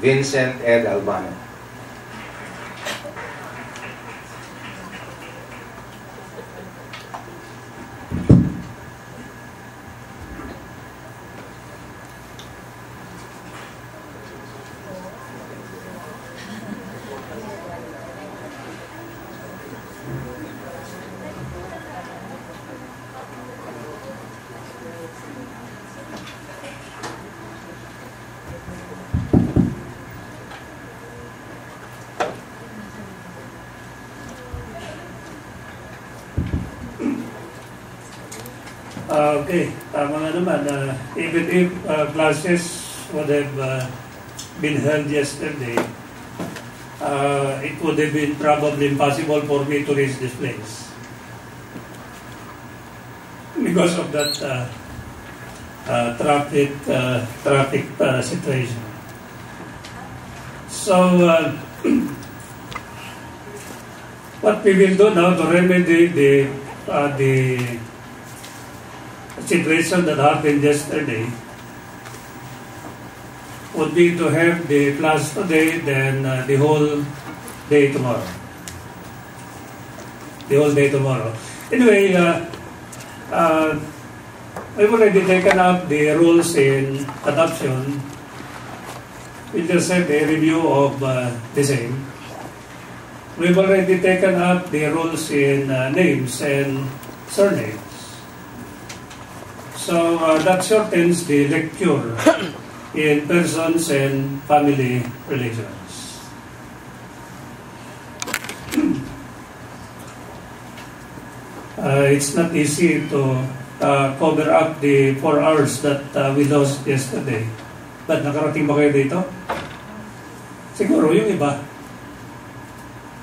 Vincent Ed Albano. Okay, tama nga naman. Even if classes would have been held yesterday, it would have been probably impossible for me to reach this place because of that traffic situation. So, what we will do now to remedy the situation that happened yesterday would be to have the class today, then the whole day tomorrow. The whole day tomorrow. Anyway, I've already taken up the rules in adoption. We just had a review of the same. We've already taken up the rules in names and surnames. So that shortens the lecture in persons and family relations. It's not easy to cover up the 4 hours that we lost yesterday. But nakarating ba kayo dito? Siguro yung iba.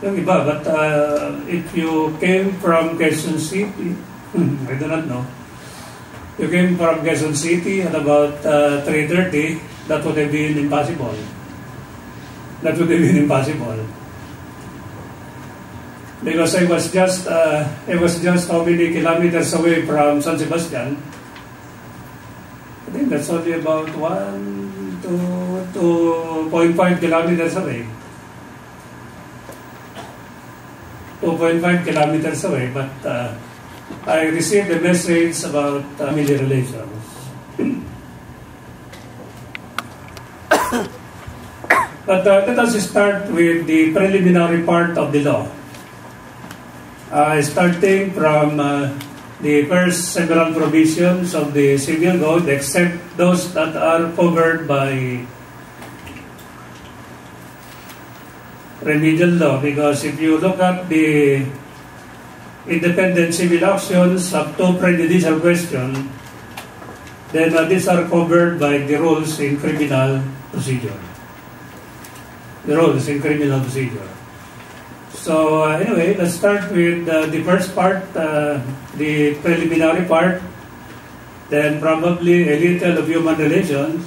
But if you came from Quezon City, I do not know. You came from Quezon City at about 3:30, that would have been impossible. That would have been impossible. Because I was just how many kilometers away from San Sebastian? I think that's only about 2.5 kilometers away. 2.5 kilometers away, but I received a message about family relations. But let us start with the preliminary part of the law. Starting from the first several provisions of the Civil Code, except those that are covered by remedial law, because if you look at the independent civil actions up to prejudicial question, then these are covered by the rules in criminal procedure. The rules in criminal procedure. So anyway, let's start with the first part, the preliminary part, then probably a little of human relations.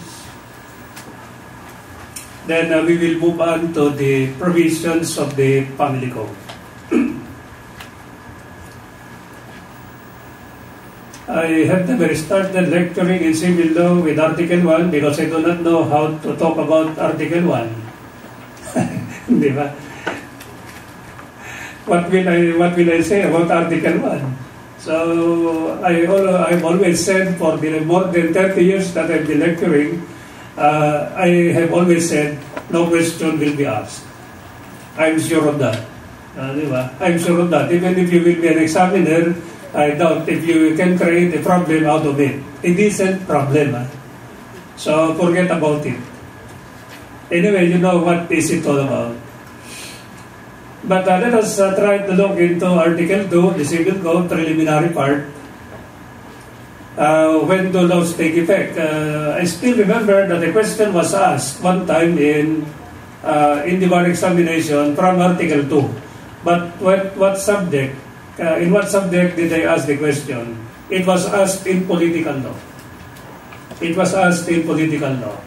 Then we will move on to the provisions of the family code. I have never started lecturing in civil law with Article 1 because I do not know how to talk about Article 1. Di ba? What will I say about Article 1? So I've always said for the more than 30 years that I've been lecturing, I have always said no question will be asked. I'm sure of that. Di ba? I'm sure of that. Even if you will be an examiner, I doubt if you can create a problem out of it. A decent problem. So forget about it. Anyway, you know what is it all about. But let us try to look into Article 2, the Civil Code, preliminary part. When do laws take effect? I still remember that the question was asked one time in the bar examination from Article 2. But what subject? In what subject did I ask the question? It was asked in political law. It was asked in political law.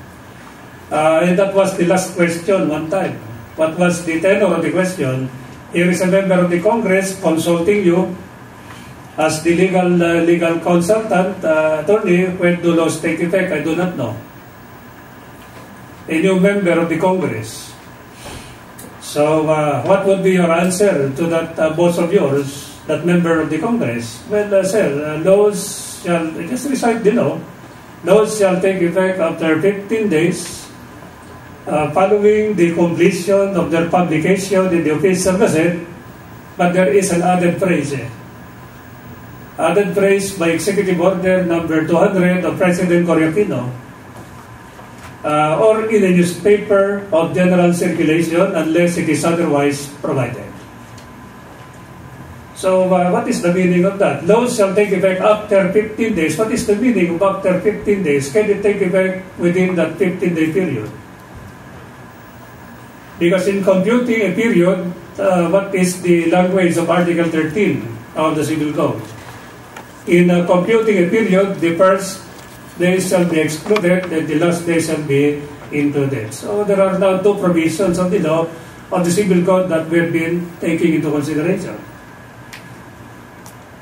And that was the last question one time. What was the tenor of the question? Here is a member of the Congress consulting you as the legal consultant, attorney, when do laws take effect? I do not know. a new member of the Congress. So what would be your answer to that boss of yours, that member of the Congress? Well, sir, laws shall, just recite the law, laws shall take effect after 15 days following the completion of their publication in the official gazette, but there is an added phrase. Added phrase by Executive Order number 200 of President Cory Aquino, or in a newspaper of general circulation unless it is otherwise provided. So what is the meaning of that? Laws shall take effect after 15 days. What is the meaning of after 15 days? Can it take effect within that 15-day period? Because in computing a period, what is the language of Article 13 of the Civil Code? In computing a period, the first day shall be excluded and the last day shall be included. So there are now two provisions of the law of the Civil Code that we have been taking into consideration.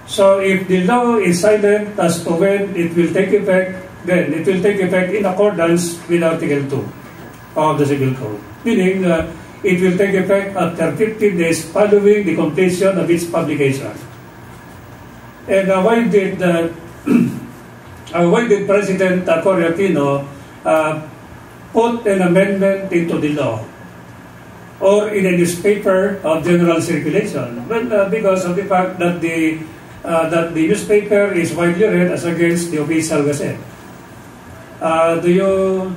So if the law is silent as to when it will take effect, then it will take effect in accordance with Article 2 of the Civil Code. Meaning, it will take effect after 15 days following the completion of its publication. And why did President Cory Aquino put an amendment into the law or in a newspaper of general circulation? Well, because of the fact that the newspaper is widely read as against the official gazette. Do you,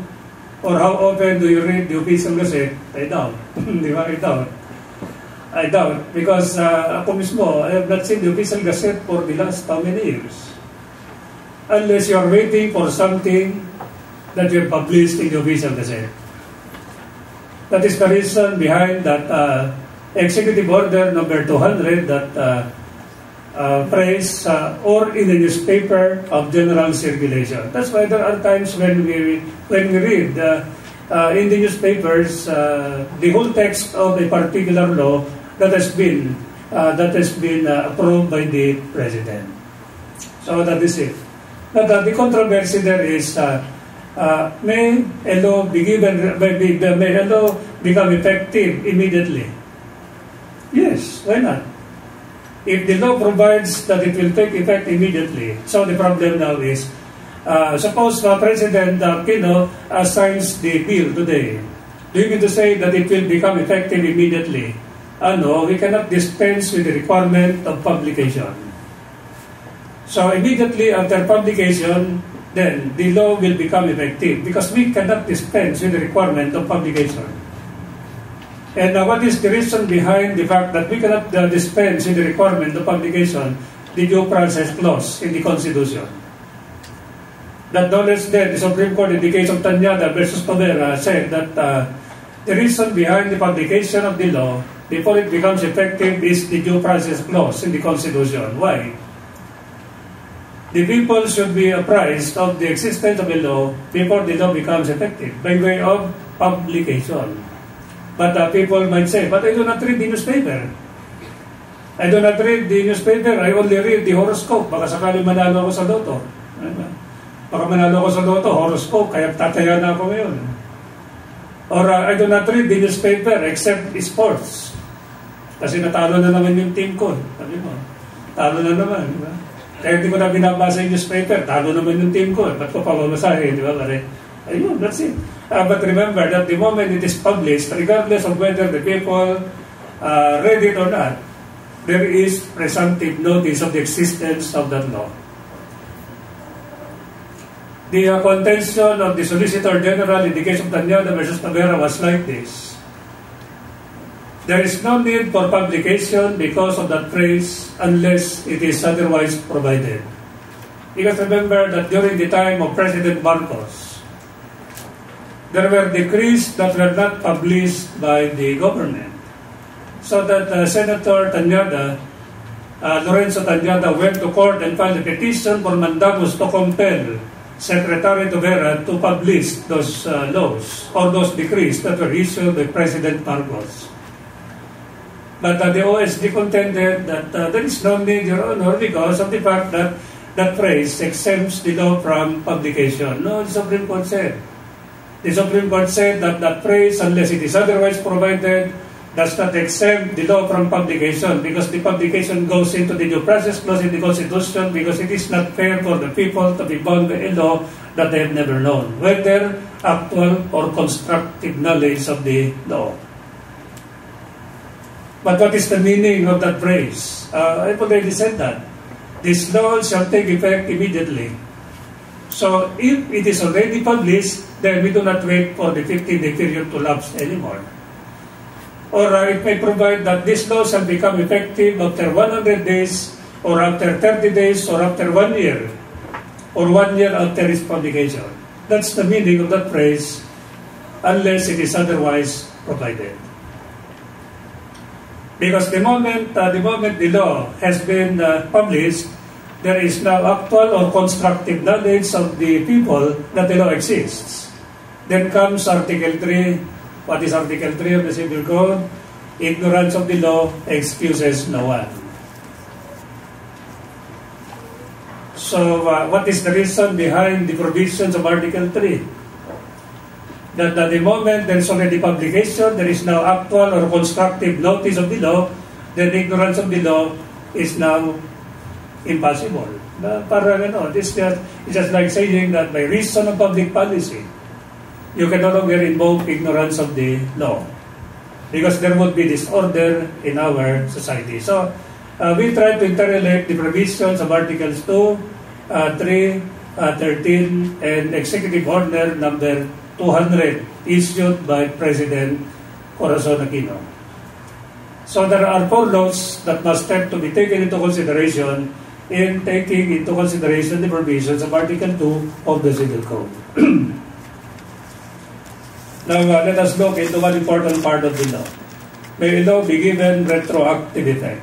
or how often do you read the official gazette? I doubt. Di ba? I doubt. Because ako mismo, I have not seen the official gazette for the last how many years? Unless you are waiting for something that you have published in the official gazette. That is the reason behind that Executive Order number 200 that phrase or in a newspaper of general circulation. That's why there are times when we read in the newspapers the whole text of a particular law that has been approved by the President. So that is it. But the controversy there is may a law become effective immediately? Yes, why not? If the law provides that it will take effect immediately, so the problem now is, suppose President Aquino signs the bill today. Do you mean to say that it will become effective immediately? No, we cannot dispense with the requirement of publication. So immediately after publication, then the law will become effective because we cannot dispense with the requirement of publication. And what is the reason behind the fact that we cannot dispense with the requirement of publication, the due process clause in the Constitution? That knowledge that the Supreme Court in the case of Tanyada versus Tavera said that the reason behind the publication of the law before it becomes effective is the due process clause in the Constitution. Why? The people should be apprised of the existence of a law before the law becomes effective by way of publication. But people might say, but I do not read the newspaper. I do not read the newspaper. I only read the horoscope. Baka sakali manalo ako sa loto. Baka manalo ako sa loto, horoscope, kaya tataya na ako ngayon. Or I do not read the newspaper except sports. Kasi natalo na naman yung team ko. Sabi mo, talo na naman. Diba? Kaya hindi ko na binabasa yung newspaper, talo naman yung team ko. Ba't ko pamamasahin, di ba? Ayun, that's it. But remember that the moment it is published, regardless of whether the people read it or not, there is presumptive notice of the existence of that law. The contention of the Solicitor General in the case of Tanyada versus Tavera was like this. There is no need for publication because of that phrase unless it is otherwise provided. Because remember that during the time of President Marcos, there were decrees that were not published by the government. So that Senator Tanyada, Lorenzo Tanyada, went to court and filed a petition for mandamus to compel Secretary Tavera to publish those laws or those decrees that were issued by President Marcos. But the OSD contended that there is no need, Your Honor, because of the fact that that phrase exempts the law from publication. No, the Supreme Court said The Supreme Court said that that phrase, unless it is otherwise provided, does not exempt the law from publication, because the publication goes into the due process clause in the Constitution, because it is not fair for the people to be bound by a law that they have never known, whether actual or constructive knowledge of the law. But what is the meaning of that phrase? I've already said that. This law shall take effect immediately. So if it is already published, then we do not wait for the 15-day period to lapse anymore. Or it may provide that this law shall become effective after 100 days, or after 30 days, or after 1 year, or 1 year after its publication. That's the meaning of that phrase, unless it is otherwise provided. Because the moment the law has been published, there is now actual or constructive knowledge of the people that the law exists. Then comes Article 3. What is Article 3 of the Civil Code? Ignorance of the law excuses no one. So, what is the reason behind the provisions of Article 3? That at the moment there is already publication, there is now actual or constructive notice of the law, then ignorance of the law is now impossible. It's just like saying that by reason of public policy, you can no longer invoke ignorance of the law, because there would be disorder in our society. So, we try to interrelate the provisions of Articles 2, 3, 13, and Executive Order number 200 issued by President Corazon Aquino. So there are 4 laws that must have to be taken into consideration in taking into consideration the provisions of Article 2 of the Civil Code. Now, let us look into one important part of the law. May a law be given retroactive effect?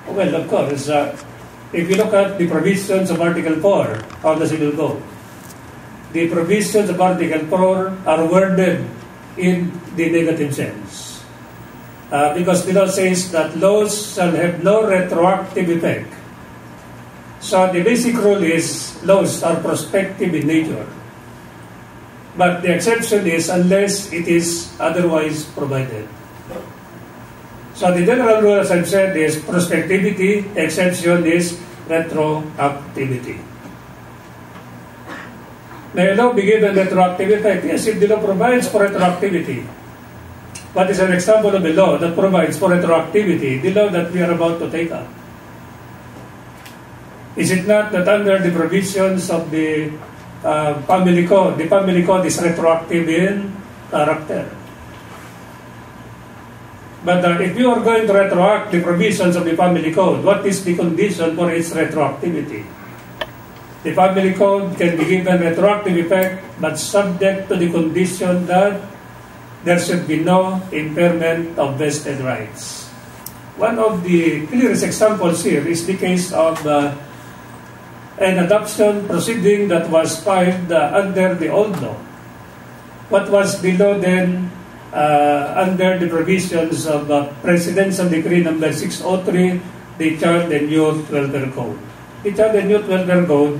Well, of course, if you look at the provisions of Article 4 of the Civil Code, the provisions of Article 4 are worded in the negative sense. Because the law says that laws shall have no retroactive effect. So the basic rule is laws are prospective in nature. But the exception is unless it is otherwise provided. So the general rule, as I've said, is prospectivity. Exception is retroactivity. May a law be given retroactive effect? Yes, if the law provides for retroactivity. What is an example of a law that provides for retroactivity? The law that we are about to take up. Is it not that under the provisions of the Family Code, the Family Code is retroactive in character? But if you are going to retroact the provisions of the Family Code, what is the condition for its retroactivity? The Family Code can be given retroactive effect, but subject to the condition that there should be no impairment of vested rights. One of the clearest examples here is the case of an adoption proceeding that was filed under the old law. What was the law then under the provisions of Presidential Decree number 603, the Child and Youth Welfare Code? The Child and Youth Welfare Code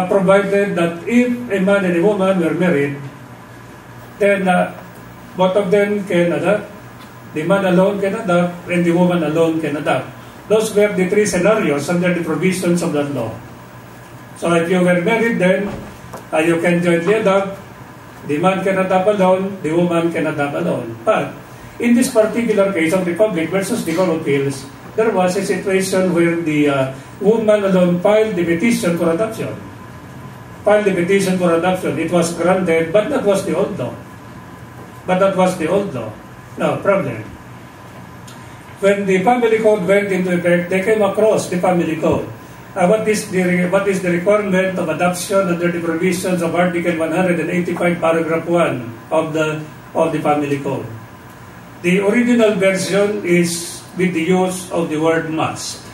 provided that if a man and a woman were married, then both of them can adopt. The man alone can adopt, and the woman alone can adopt. Those were the 3 scenarios under the provisions of that law. So if you were married then, you can jointly adopt. The man can adopt alone, the woman can adopt alone. But in this particular case of Republic versus the Court of Appeals, there was a situation where the woman alone filed the petition for adoption. It was granted, but that was the old law. Now, problem. When the Family Code went into effect, they came across the Family Code. What is the requirement of adoption under the provisions of Article 185, Paragraph 1 of the Family Code? The original version is with the use of the word must.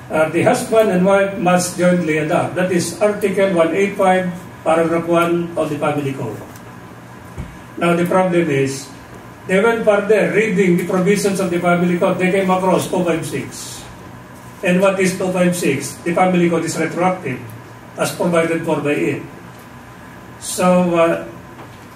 The husband and wife must jointly adopt. That is Article 185, Paragraph 1 of the Family Code. Now the problem is, they went further, reading the provisions of the Family Code, they came across 256. And what is 256? The Family Code is retroactive. as provided for by it. So,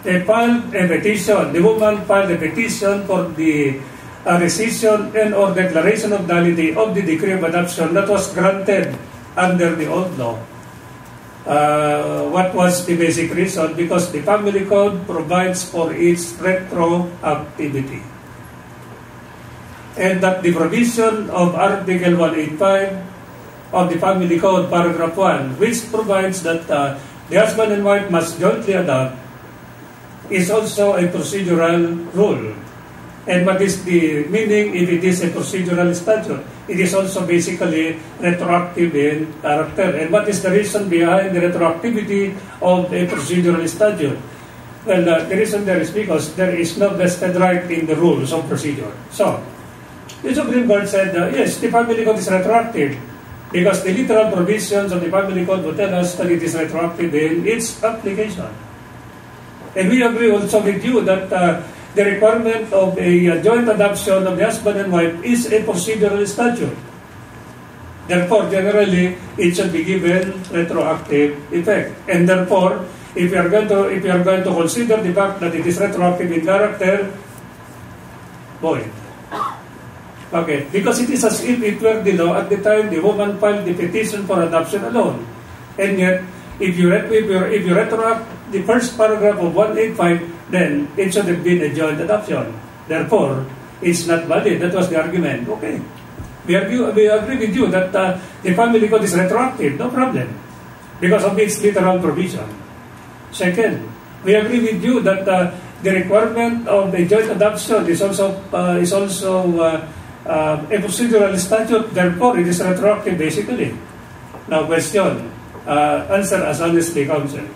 they filed a petition. The woman filed a petition for the rescission and or declaration of nullity of the decree of adoption that was granted under the old law. What was the basic reason? Because the Family Code provides for its retroactivity. And that the provision of Article 185 of the Family Code, Paragraph 1, which provides that the husband and wife must jointly adopt, is also a procedural rule. And what is the meaning if it is a procedural statute? It is also basically retroactive in character. And what is the reason behind the retroactivity of a procedural statute? Well, the reason there is because there is no vested right in the rules of procedure. So, the Supreme Court said, yes, the Family Code is retroactive because the literal provisions of the Family Code will tell us that it is retroactive in its application. And we agree also with you that the requirement of a joint adoption of the husband and wife is a procedural statute. Therefore, generally, it should be given retroactive effect. And therefore, if you are going to consider the fact that it is retroactive in character, void. Okay, because it is as if it were the law at the time the woman filed the petition for adoption alone. And yet, if you retroact the first paragraph of 185, then it should have been a joint adoption. Therefore, it's not valid. That was the argument. Okay. We agree with you that the Family Code is retroactive. No problem. Because of its literal provision. Second, we agree with you that the requirement of the joint adoption is also a procedural statute. Therefore, it is retroactive basically. Now, question. Answer as honestly, counsel.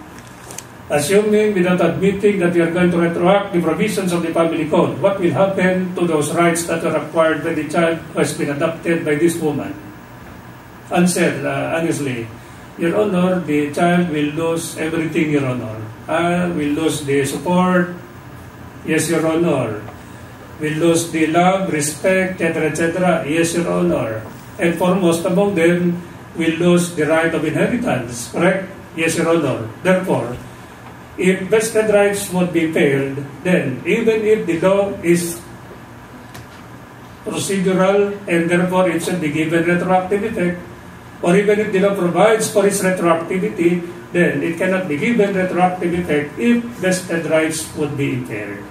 Assuming without admitting that we are going to retroact the provisions of the Family Code, what will happen to those rights that are acquired by the child who has been adopted by this woman? Answer, honestly, Your Honor, the child will lose everything, Your Honor. Will lose the support, yes, Your Honor. Will lose the love, respect, etc., etc., yes, Your Honor. And foremost among them, will lose the right of inheritance, correct? Yes, Your Honor. Therefore, if vested rights would be failed, then even if the law is procedural and therefore it should be given retroactive effect, or even if the law provides for its retroactivity, then it cannot be given retroactive effect if vested rights would be impaired.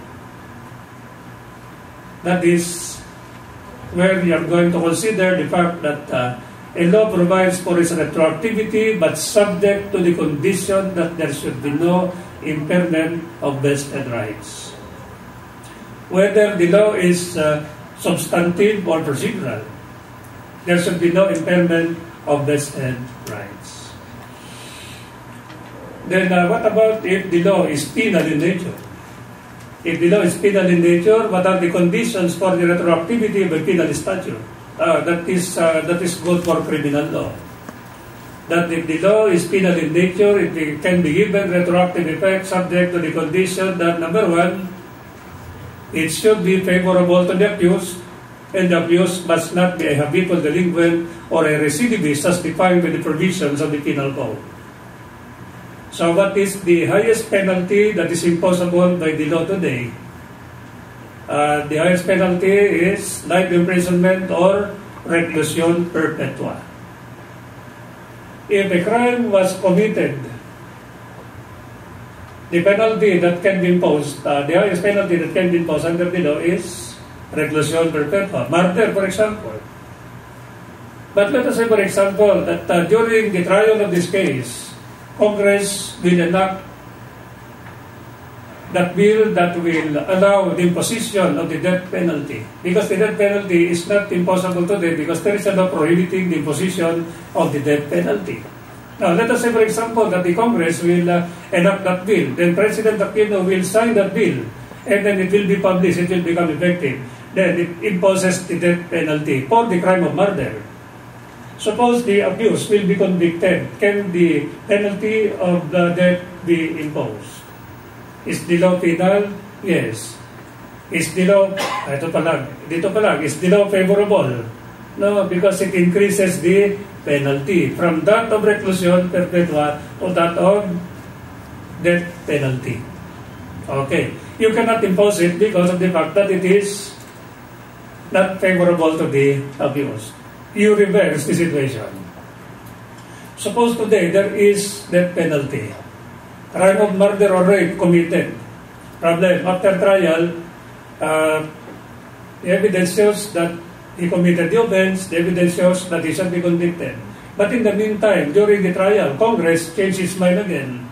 That is where we are going to consider the fact that a law provides for its retroactivity but subject to the condition that there should be no impairment of vested rights. Whether the law is substantive or procedural, there should be no impairment of vested rights. Then what about if the law is penal in nature? If the law is penal in nature, what are the conditions for the retroactivity of a penal statute? That is good for criminal law. That if the law is penal in nature, it can be given retroactive effect subject to the condition that, number one, it should be favorable to the accused, and the accused must not be a habitual delinquent or a recidivist as defined by the provisions of the penal code. So what is the highest penalty that is imposable by the law today? The highest penalty is life imprisonment or reclusion perpetua. If a crime was committed, the penalty that can be imposed, the highest penalty that can be imposed under the law is reclusion perpetua. Murder, for example. But let us say, for example, that during the trial of this case, Congress will enact that bill that will allow the imposition of the death penalty. Because the death penalty is not impossible today because there is a law prohibiting the imposition of the death penalty. Now, let us say, for example, that the Congress will enact that bill. Then President Aquino will sign that bill. And then it will be published. It will become effective. Then it imposes the death penalty for the crime of murder. Suppose the accused will be convicted. Can the penalty of the death be imposed? Is the law penal? Yes. Is the law, dito pa lang, is the law favorable? No, because it increases the penalty, from that of reclusion perpetua to that of death penalty. Okay. You cannot impose it because of the fact that it is not favorable to the accused. You reverse the situation. Suppose today there is death penalty. Crime of murder or rape committed. Problem, after trial, the evidence shows that he committed the offense, the evidence shows that he should be convicted. But in the meantime, during the trial, Congress changed its mind again.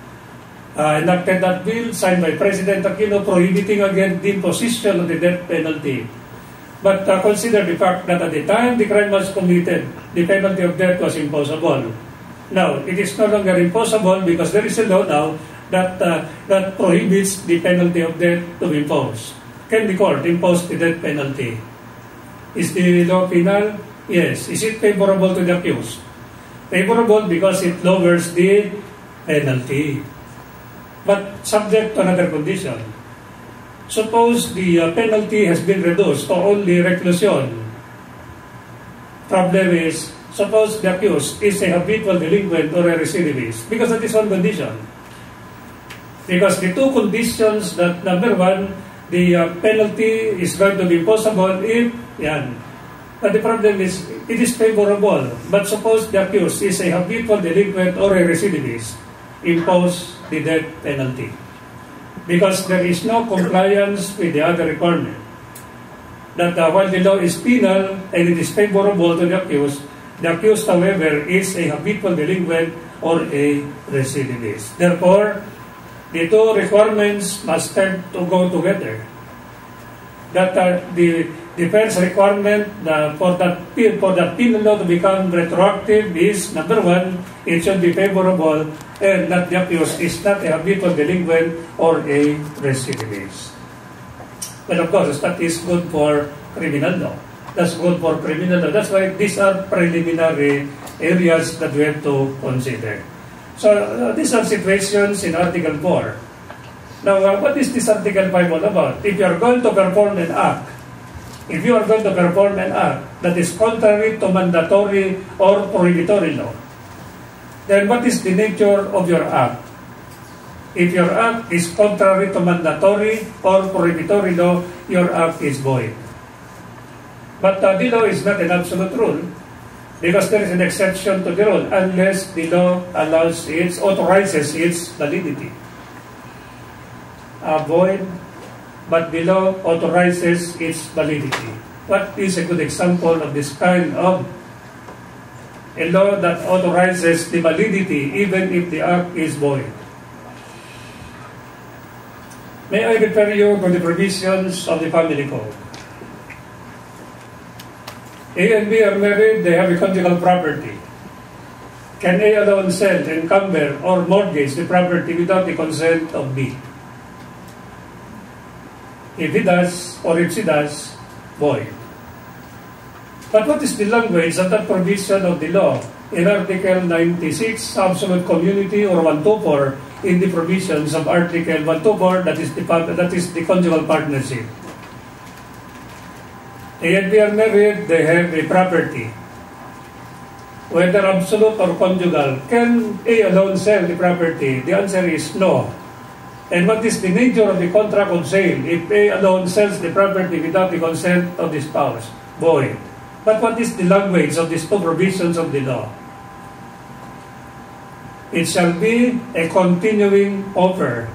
Enacted that bill signed by President Aquino prohibiting again the imposition of the death penalty. But consider the fact that at the time the crime was committed, the penalty of death was imposable. Now, it is no longer impossible because there is a law now that prohibits the penalty of death to be imposed. Can the court impose the death penalty? Is the law penal? Yes. Is it favorable to the accused? Favorable because it lowers the penalty. But subject to another condition. Suppose the penalty has been reduced to only reclusion. Problem is, suppose the accused is a habitual delinquent or a recidivist, because that is one condition. Because the two conditions that, number one, the penalty is going to be impossible if, yan. But the problem is, it is favorable. But suppose the accused is a habitual delinquent or a recidivist, impose the death penalty. Because there is no compliance with the other requirement. That while the law is penal and it is favorable to the accused, however, is a habitual delinquent or a recidivist. Therefore, the two requirements must tend to go together. That the first requirement for that penal law to become retroactive is, number one, it should be favorable and that the accused is not a habitual delinquent or a recidivist. But of course, that is good for criminal law. That's good for criminal law. That's why these are preliminary areas that we have to consider. So these are situations in Article 4. Now, what is this Article 5 all about? If you are going to perform an act, that is contrary to mandatory or prohibitory law, then what is the nature of your act? If your act is contrary to mandatory or prohibitory law, your act is void. But the law is not an absolute rule, because there is an exception to the rule unless the law authorizes its validity. Void, but the law authorizes its validity. What is a good example of this kind of a law that authorizes the validity even if the act is void? May I refer you to the provisions of the Family Code. A and B are married, they have a conjugal property. Can A alone sell, encumber, or mortgage the property without the consent of B? If he does, or if she does, void. But what is the language of that provision of the law in Article 96, absolute community, or 124, in the provisions of Article 124, that is the conjugal partnership? A and B are married, they have a property. Whether absolute or conjugal, can A alone sell the property? The answer is no. And what is the nature of the contract of sale if A alone sells the property without the consent of the spouse? Void. But what is the language of these two provisions of the law? It shall be a continuing offer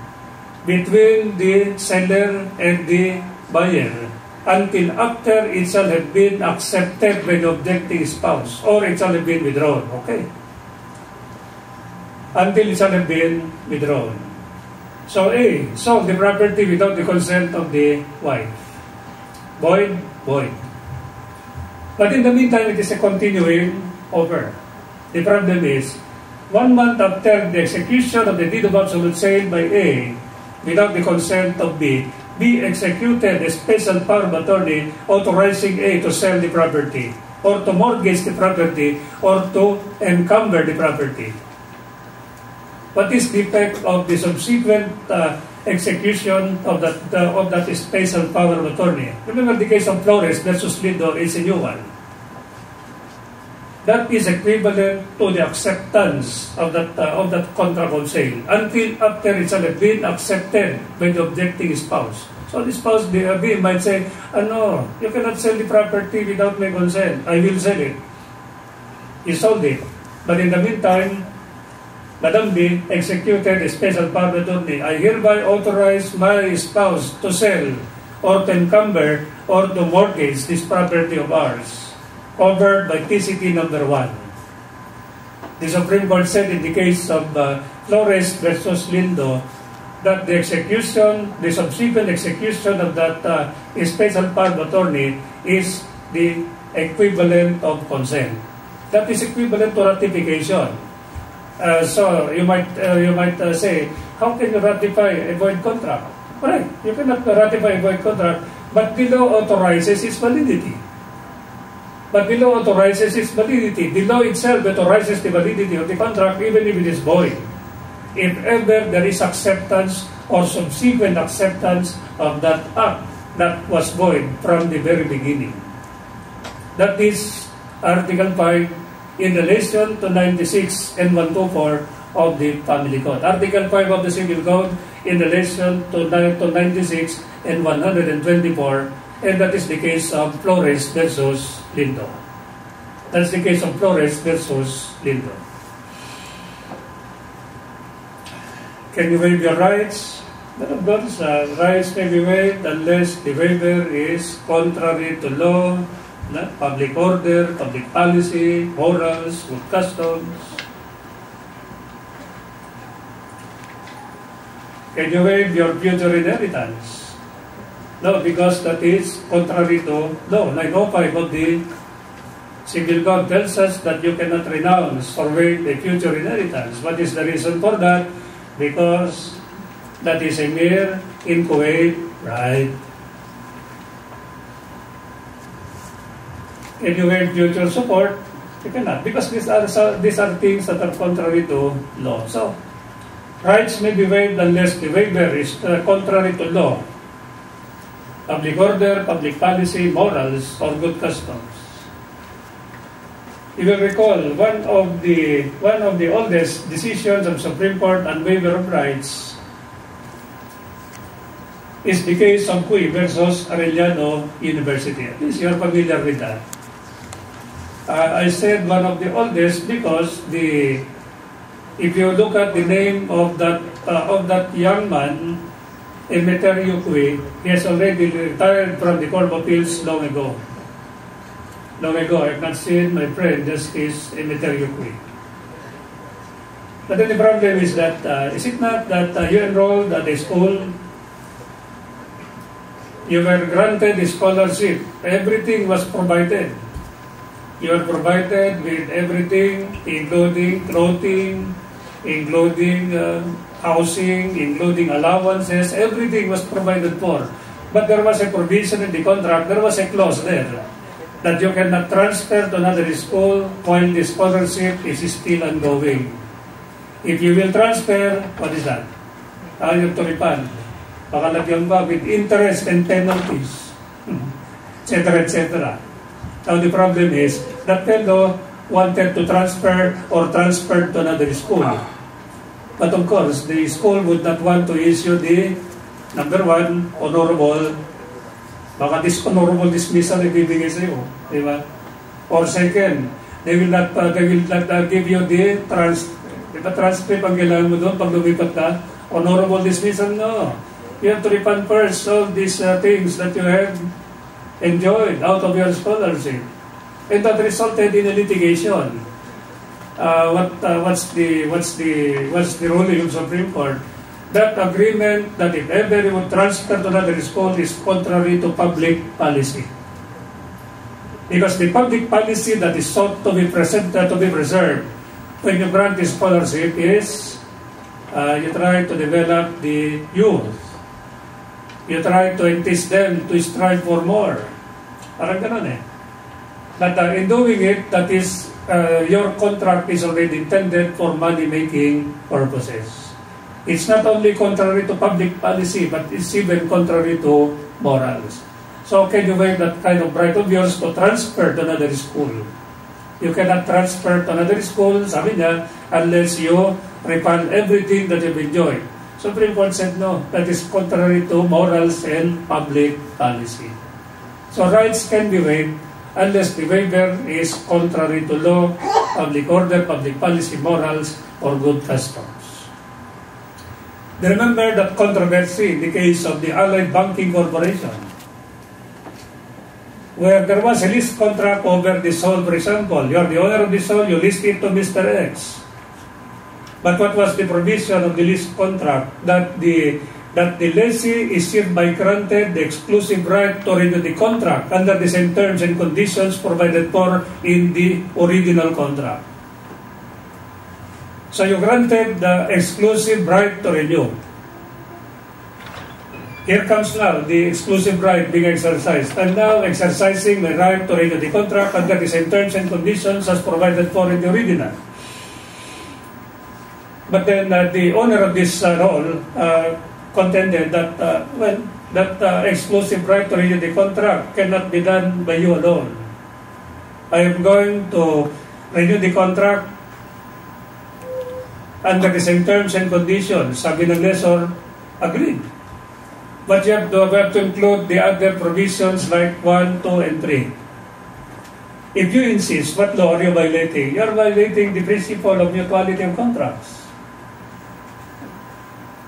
between the seller and the buyer until after it shall have been accepted by the objecting spouse or it shall have been withdrawn. Okay? Until it shall have been withdrawn. So A sold the property without the consent of the wife. Void? Void. But in the meantime, it is a continuing offer. The problem is, 1 month after the execution of the deed of absolute sale by A, without the consent of B, B executed a special power of attorney authorizing A to sell the property, or to mortgage the property, or to encumber the property. What is the effect of the subsequent execution of that special power of attorney? Remember the case of Flores versus Lido is a new one. that is equivalent to the acceptance of that contract of sale until after it's been accepted by the objecting spouse. So the spouse, the B, might say, "No, you cannot sell the property without my consent. I will sell it." He sold it. But in the meantime, Madam B executed a special power of attorney. "I hereby authorize my spouse to sell or to encumber or to mortgage this property of ours, covered by TCT number 1. The Supreme Court said in the case of Flores versus Lindo that the subsequent execution of that special power of attorney is the equivalent of consent. That is equivalent to ratification. So you might say, how can you ratify a void contract? Correct. You cannot ratify a void contract, but the law authorizes its validity. The law itself authorizes the validity of the contract even if it is void. If ever there is acceptance or subsequent acceptance of that act that was void from the very beginning. That is Article 5 in relation to 96 and 124 of the Family Code. Article 5 of the Civil Code in relation to 96 and 124, and that is the case of Flores versus Lindo. That's the case of Flores versus Lindo. Can you waive your rights? But of course, rights may be waived unless the waiver is contrary to law, public order, public policy, morals, good customs. Can you waive your future inheritance? No, because that is contrary to law. 905 of the Civil Code tells us that you cannot renounce or waive a future inheritance. What is the reason for that? Because that is a mere inchoate right. Can you waive future support? You cannot, because these are things that are contrary to law. So, rights may be waived unless the waiver is contrary to law, public order, public policy, morals, or good customs. You will recall one of the oldest decisions of Supreme Court on waiver of rights is the case of Cui versus Arellano University. At least you're familiar with that. I said one of the oldest because if you look at the name of that young man, Emeterio Cui, he has already retired from the Court of Appeals long ago. I have not seen my friend Justice Emeterio Cui. But then the problem is that, is it not that you enrolled at a school, you were granted a scholarship, everything was provided. You are provided with everything, including clothing, including housing, including allowances, everything was provided for. But there was a provision in the contract, there was a clause there, that you cannot transfer to another school while the scholarship is still ongoing. If you will transfer, what is that? Ayaw to refund. Pakalagyan ba with interest and penalties, etc., etc. Now the problem is, that fellow wanted to transfer to another school. But of course, the school would not want to issue the, number one, honorable, baka dishonorable dismissal ibibigay sa iyo. Di ba? Or second, they will not give you the transcript ang kailangan mo doon pag lumipat ka. Honorable dismissal, no. You have to refund first all these things that you have enjoyed out of your scholarship, and that resulted in a litigation. What's the ruling of Supreme Court? That agreement that if ever you would transfer to another school is contrary to public policy, because the public policy that is sought to be preserved when you grant the scholarship is you try to develop the youth. You try to entice them to strive for more. Parang ganun eh. But in doing it, that is, your contract is already intended for money-making purposes. It's not only contrary to public policy, but it's even contrary to morals. So can you waive that kind of right of yours to transfer to another school You cannot transfer to another school, sabi niya, unless you refund everything that you've enjoyed. Supreme Court said no, that is contrary to morals and public policy. So rights can be waived unless the waiver is contrary to law, public order, public policy, morals, or good customs. Remember that controversy in the case of the Allied Banking Corporation, where there was a lease contract over the soul, for example. You are the owner of the soul, you leased it to Mr. X. But what was the provision of the lease contract? That the lessee is hereby granted the exclusive right to renew the contract under the same terms and conditions provided for in the original contract. So you granted the exclusive right to renew. Here comes now the exclusive right being exercised. I'm now exercising my right to renew the contract under the same terms and conditions as provided for in the original. But then the owner of this role contended that exclusive right to renew the contract cannot be done by you alone. I am going to renew the contract under the same terms and conditions. Sabi ng lessor, agreed. But you have to include the other provisions like 1, 2, and 3. If you insist, what law are you violating? You are violating the principle of mutuality of contracts.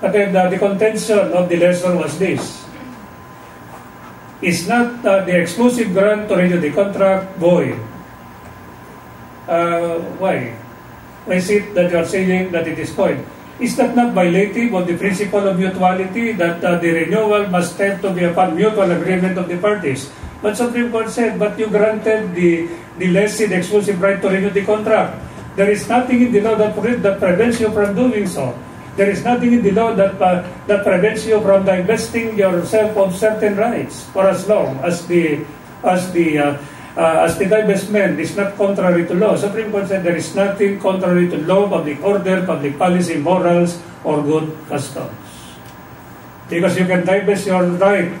But then the contention of the lessor was this: is not the exclusive grant to renew the contract void? Why? Why is it that you are saying that it is void? Is that not violative of the principle of mutuality, that the renewal must have to be upon mutual agreement of the parties? But Supreme Court said, but you granted the lessee the exclusive right to renew the contract. There is nothing in the law that prevents you from doing so. There is nothing in the law that prevents you from divesting yourself of certain rights for as long as the divestment is not contrary to law. Supreme Court said there is nothing contrary to law, public order, public policy, morals, or good customs. Because you can divest your right,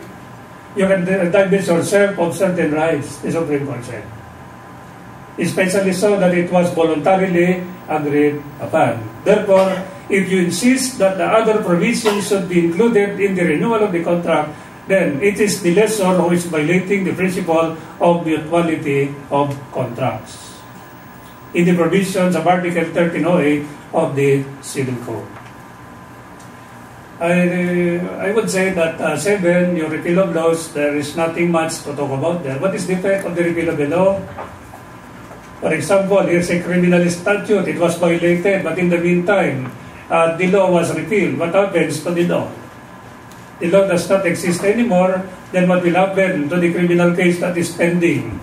you can divest yourself of certain rights, the Supreme Court said. Especially so that it was voluntarily agreed upon. Therefore, if you insist that the other provisions should be included in the renewal of the contract, then it is the lessor who is violating the principle of mutuality of contracts in the provisions of Article 1308 of the Civil Code. I would say that 7, your repeal of laws, there is nothing much to talk about there. What is the effect of the repeal of the law? For example, here's a criminal statute. It was violated, but in the meantime, the law was repealed. What happens to the law? The law does not exist anymore. Then what will happen to the criminal case that is pending?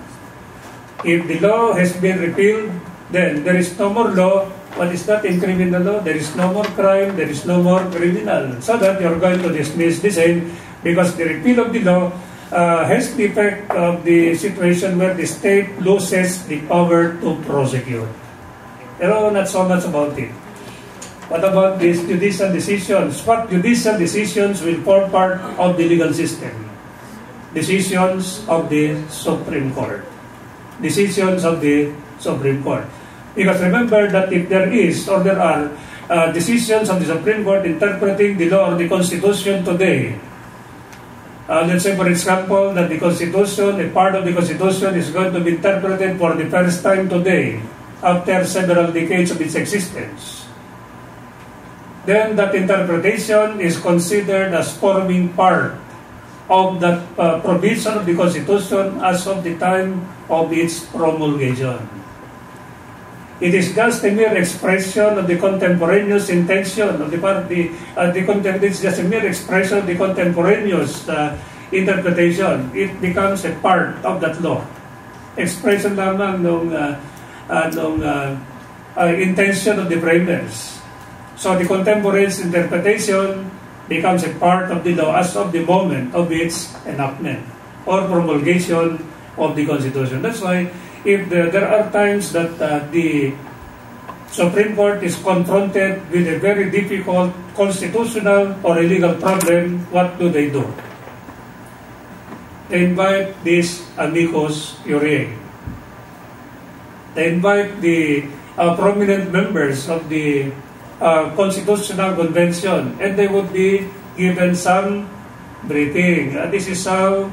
If the law has been repealed, then there is no more law. What is that in criminal law? There is no more crime. There is no more criminal. So that you're going to dismiss the same, because the repeal of the law has the effect of the situation where the state loses the power to prosecute. Pero not so much about it. What about these judicial decisions? What judicial decisions will form part of the legal system? Decisions of the Supreme Court. Decisions of the Supreme Court. Because remember that if there is or there are decisions of the Supreme Court interpreting the law or the Constitution today, let's say, for example, that the Constitution, a part of the Constitution is going to be interpreted for the first time today, after several decades of its existence. Then that interpretation is considered as forming part of that provision of the Constitution as of the time of its promulgation. It is just a mere expression of the contemporaneous intention of the party. It's just a mere expression of the contemporaneous interpretation. It becomes a part of that law. Expression lamang ng intention of the framers. So the contemporaneous interpretation becomes a part of the law as of the moment of its enactment or promulgation of the Constitution. That's why if there are times that the Supreme Court is confronted with a very difficult constitutional or legal problem, what do? They invite this amicus curiae. They invite the prominent members of the Constitutional Convention, and they would be given some briefing. This is how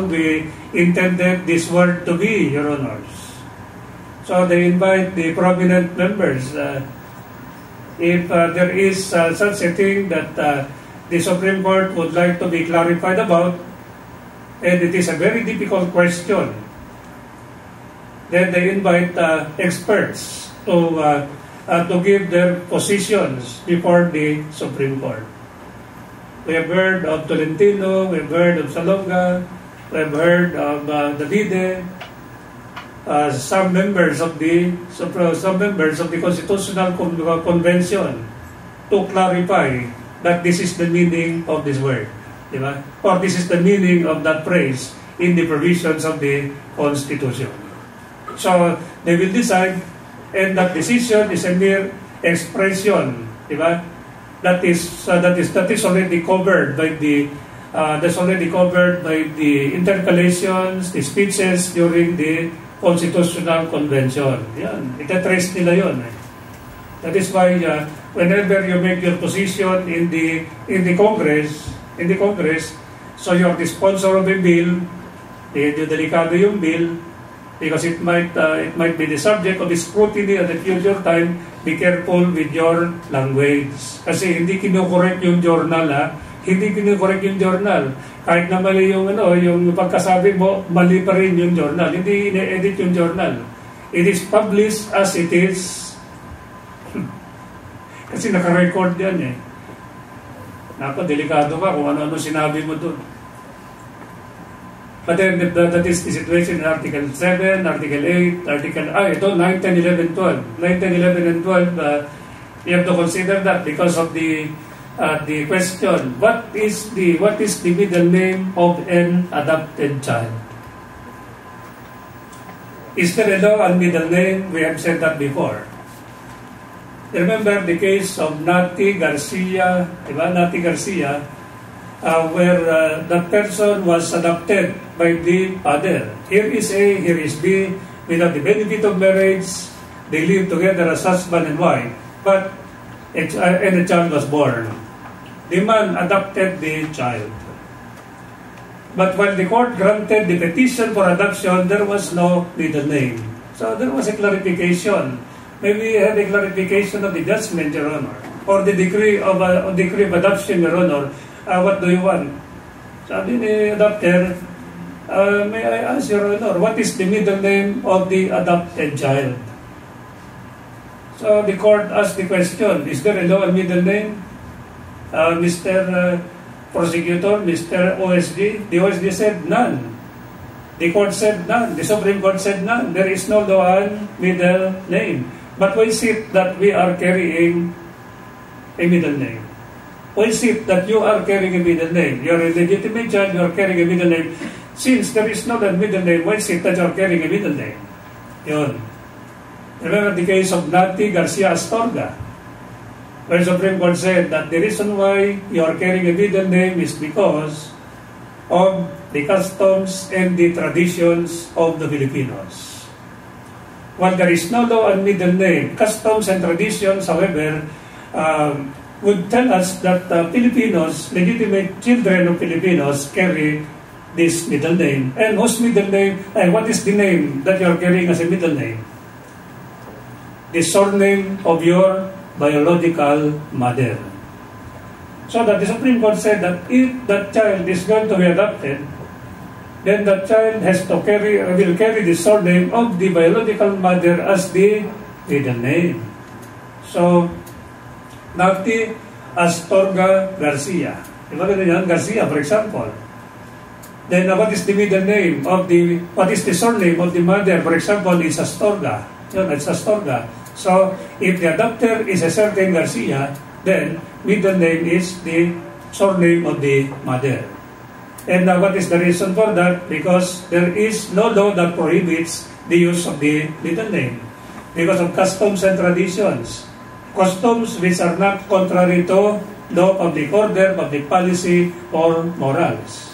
we intended this word to be, Your Honors. So they invite the prominent members. If there is such a thing that the Supreme Court would like to be clarified about, and it is a very difficult question, then they invite experts to give their positions before the Supreme Court. We have heard of Tolentino, we have heard of Salonga, we have heard of Davide, some members of the Constitutional Convention to clarify that this is the meaning of this word, diba? Or this is the meaning of that phrase in the provisions of the Constitution. So they will decide, and that decision is a mere expression, diba? That is already covered by the intercalations, the speeches during the Constitutional Convention. Yan, itatrace nila yun. That is why whenever you make your position in the Congress, so you're the sponsor of a bill, medyo delikado yung bill, because it might be the subject of scrutiny at a future time. Be careful with your language. Kasi hindi kino-correct yung journal, Hindi kino-correct yung journal. Kahit na mali yung yung pagkasabi mo, mali pa rin yung journal. Hindi ine-edit yung journal. It is published as it is. Kasi naka-record yan delikado ka kung ano-ano sinabi mo doon. But then, that is the situation in Article 7, Article 8, ito, 9, 10, 11, 12. 9, 10, 11, and 12, you have to consider that because of the question, what is the middle name of an adopted child? Is there a law on middle name? We have said that before. Remember the case of Nati Garcia, where that person was adopted by the father. Here is A, here is B, without the benefit of marriage, they live together as husband and wife, and a child was born. The man adopted the child. But when the court granted the petition for adoption, there was no middle name. So there was a clarification. Maybe had a clarification of the judgment, Your Honor, or the decree of adoption, Your Honor. What do you want? Sabi ni adopter, may I ask, Your Honor, what is the middle name of the adopted child? So the court asked the question, is there a law on middle name? Mr. Prosecutor, Mr. OSD, the OSD said none. The court said none. The Supreme Court said none. There is no law on middle name. But why is it that we are carrying a middle name? Why is it that you are carrying a middle name? You are a legitimate child, you are carrying a middle name. Since there is not a middle name, why is it that you are carrying a middle name? Yun. Remember the case of Nati Garcia Astorga, where the Supreme Court said that the reason why you are carrying a middle name is because of the customs and the traditions of the Filipinos. While there is no law on middle name, customs and traditions, however, would tell us that Filipinos, legitimate children of Filipinos, carry this middle name. And whose middle name, and what is the name that you are carrying as a middle name? The surname of your biological mother. So that the Supreme Court said that if that child is going to be adopted, then that child will carry the surname of the biological mother as the middle name. So, Nati Astorga Garcia. Diba ganyan? Garcia, for example. Then what is the middle name of what is the surname of the mother? For example, it's Astorga. It's Astorga. So, if the adopter is a certain Garcia, then middle name is the surname of the mother. And what is the reason for that? Because there is no law that prohibits the use of the middle name. Because of customs and traditions. Customs which are not contrary to law, public order, public policy, or morals.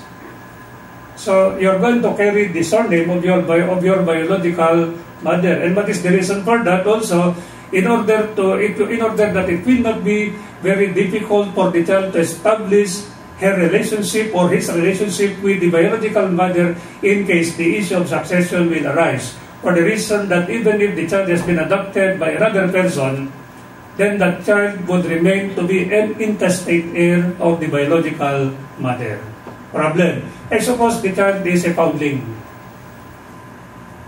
So you're going to carry the surname of your biological mother. And what is the reason for that? Also, in order that it will not be very difficult for the child to establish her relationship or his relationship with the biological mother in case the issue of succession will arise. For the reason that even if the child has been adopted by another person, then that child would remain to be an intestate heir of the biological mother. Problem. Suppose the child is a foundling.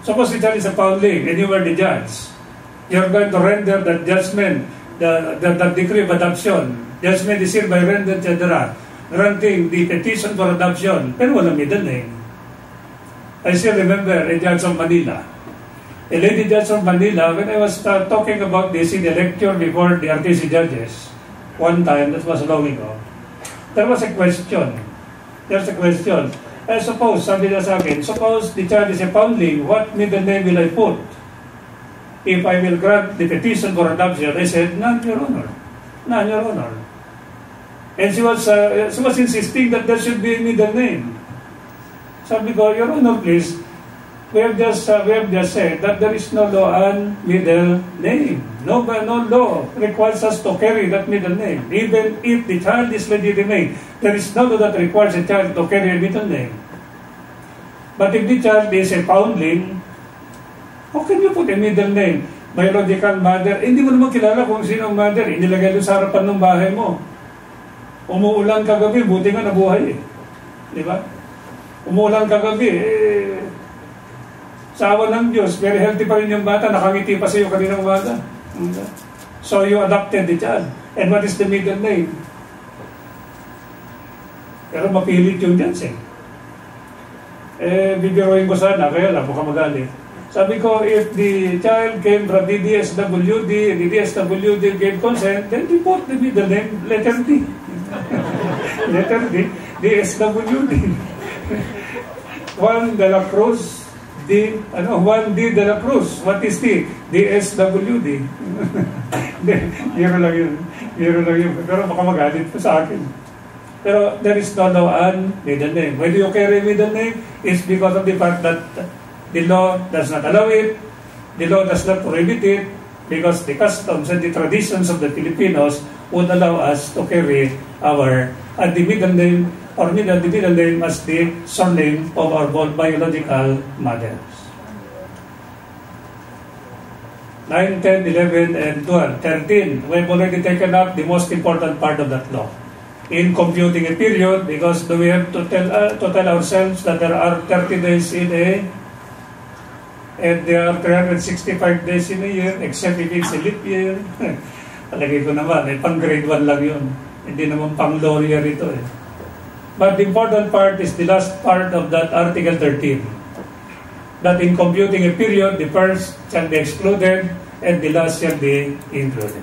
Suppose the child is a foundling and you were the judge. You're going to render that judgment, the decree of adoption. Judgment is hereby rendered, etc. Granting the petition for adoption, pero walang middle name. I still remember a judge of Manila. A lady judge of Manila, when I was talking about this in the lecture before the RTC judges, one time, that was long ago, there was a question. There's a question. Suppose, sabi niya sa akin, suppose the child is a foundling, what middle name will I put? If I will grant the petition for adoption, I said, none, Your Honor. None, Your Honor. And she was insisting that there should be a middle name. Sabi ko, Your Honor, please, we have just said that there is no law on middle name. No law requires us to carry that middle name. Even if the child is legitimate, there is no law that requires a child to carry a middle name. But if the child is a foundling, how can you put a middle name? Biological mother, hindi mo naman kilala kung sino ang mother. Inilagay doon sa harapan ng bahay mo. Umuulan kagabi, buti nga nabuhay eh. Di ba? Umuulan kagabi, sa awa ng Diyos, very healthy pa rin yung bata, nakangiti pa sa iyo kaninang umaga. So you adopted the child. And what is the middle name? Pero mapilit yung judge bibiroin ko sana, kaya lang, mukhang magalit. Sabi ko, if the child came from the DSWD, and the DSWD gave consent, then we put the middle name, letter D. Letter D, DSWD. Juan de la Cruz, Juan D. de la Cruz. What is D? DSWD. Biro lang yun. Pero baka magalit pa sa akin. Pero there is no law on middle name. When you carry middle name, it's because of the fact that the law does not allow it, the law does not prohibit it, because the customs and the traditions of the Filipinos would allow us to carry the middle name, or the middle name as the surname of our biological mothers. 9, 10, 11, and 12. 13, we've already taken up the most important part of that law. In computing a period, because we have to tell ourselves that there are 30 days in a, and there are 365 days in a year, except if it's a leap year. Palagay ko naman, pang grade 1 lang yun. Hindi naman pang lawyer ito But the important part is the last part of that Article 13. That in computing a period, the first shall be excluded and the last shall be included.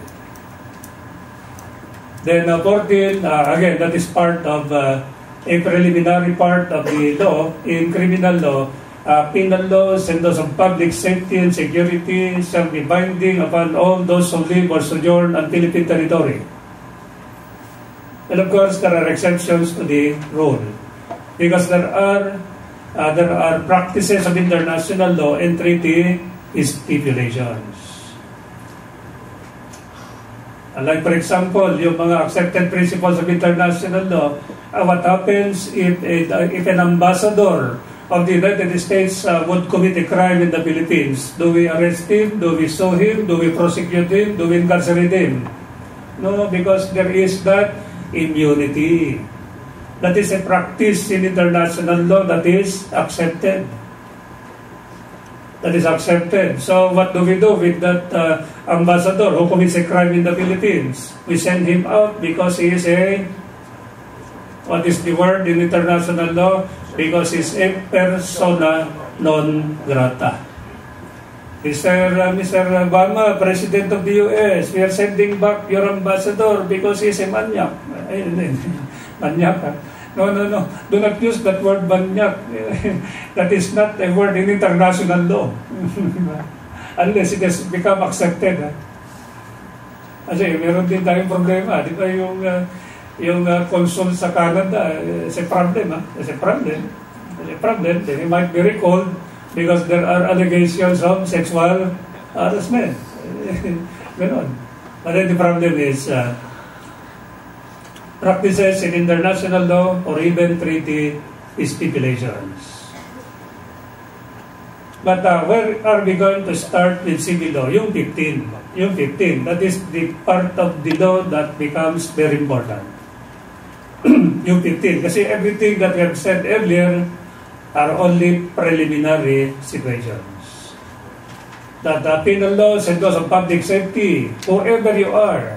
Then 14, again, that is part of a preliminary part of the law. In criminal law, penal laws and those of public safety and security shall be binding upon all those who live or sojourn on Philippine territory. And of course, there are exceptions to the rule, because there are practices of international law and treaty stipulations. Like for example, yung mga accepted principles of international law, what happens if an ambassador of the United States would commit a crime in the Philippines? Do we arrest him? Do we sue him? Do we prosecute him? Do we incarcerate him? No, because there is that immunity. That is a practice in international law that is accepted. That is accepted. So what do we do with that ambassador who commits a crime in the Philippines? We send him out because he is what is the word in international law? Because he is a persona non grata. Mr. Obama, President of the U.S., we are sending back your ambassador because he is a manyak. Manyak. No. Do not use that word banyak. That is not a word in international law. Unless it has become accepted. Kasi meron din tayong problema. Di ba yung consul sa Canada, it's a problem. It's a problem. a problem, then he might be recalled because there are allegations of sexual harassment. Ganon. But then the problem is practices in international law or even treaty stipulations. But where are we going to start with civil law? Yung 15. Yung 15. That is the part of the law that becomes very important. Yung 15. Kasi everything that we have said earlier are only preliminary situations. That penal laws and laws of public safety, whoever you are,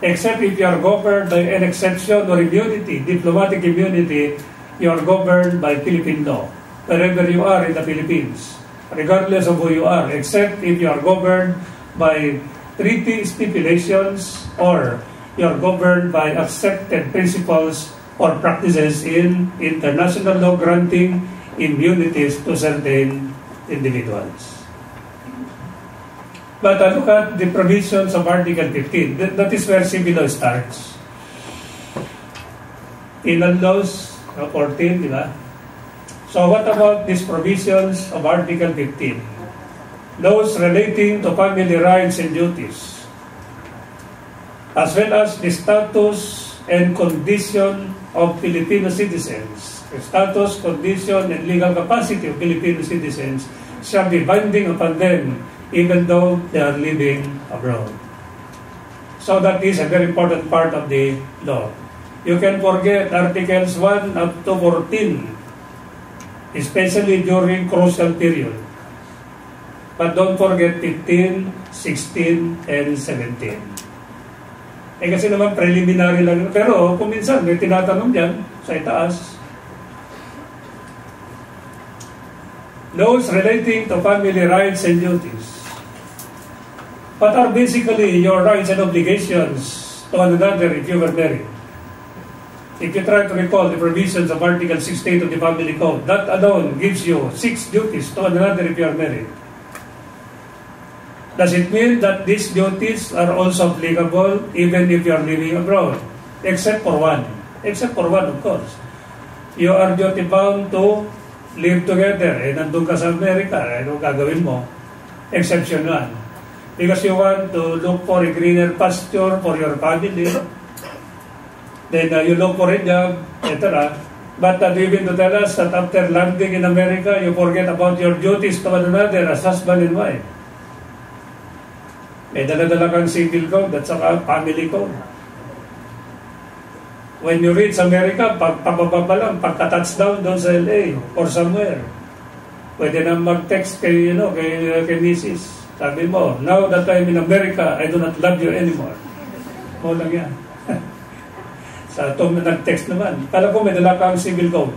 except if you are governed by an exception or immunity, diplomatic immunity, you are governed by Philippine law. Wherever you are in the Philippines, regardless of who you are, except if you are governed by treaty stipulations or you are governed by accepted principles or practices in international law granting immunities to certain individuals. But look at the provisions of Article 15. That is where civil law starts. Penal laws, 14, di ba? So what about these provisions of Article 15? Those relating to family rights and duties, as well as the status and condition of Filipino citizens. The status, condition, and legal capacity of Filipino citizens shall be binding upon them even though they are living abroad. So that is a very important part of the law. You can forget Articles 1 up to 14, especially during crucial period. But don't forget 15, 16, and 17. Kasi naman preliminary lang. Pero kung minsan may tinatanong dyan sa itaas. Laws relating to family rights and duties. What are basically your rights and obligations to one another if you were married? If you try to recall the provisions of Article 68 of the Family Code, that alone gives you 6 duties to one another if you are married. Does it mean that these duties are also applicable even if you are living abroad? Except for one. Except for one, of course. You are duty bound to live together. Nandun ka sa Amerika, ano gagawin mo? Exception 1. Because you want to look for a greener pasture for your family. Then you look for a job, etc. But do you mean to tell us that after landing in America, you forget about your duties to one another as husband and wife? May dala-dala kang civil code at saka family code. When you reach America, pababa pa lang, pagka-touchdown doon sa LA or somewhere, pwede na mag-text kay, kay Mrs. Sabi mo, now that I'm in America, I do not love you anymore. O lang yan. Sa Tom na nag-text naman. Kala ko may dala kang civil code.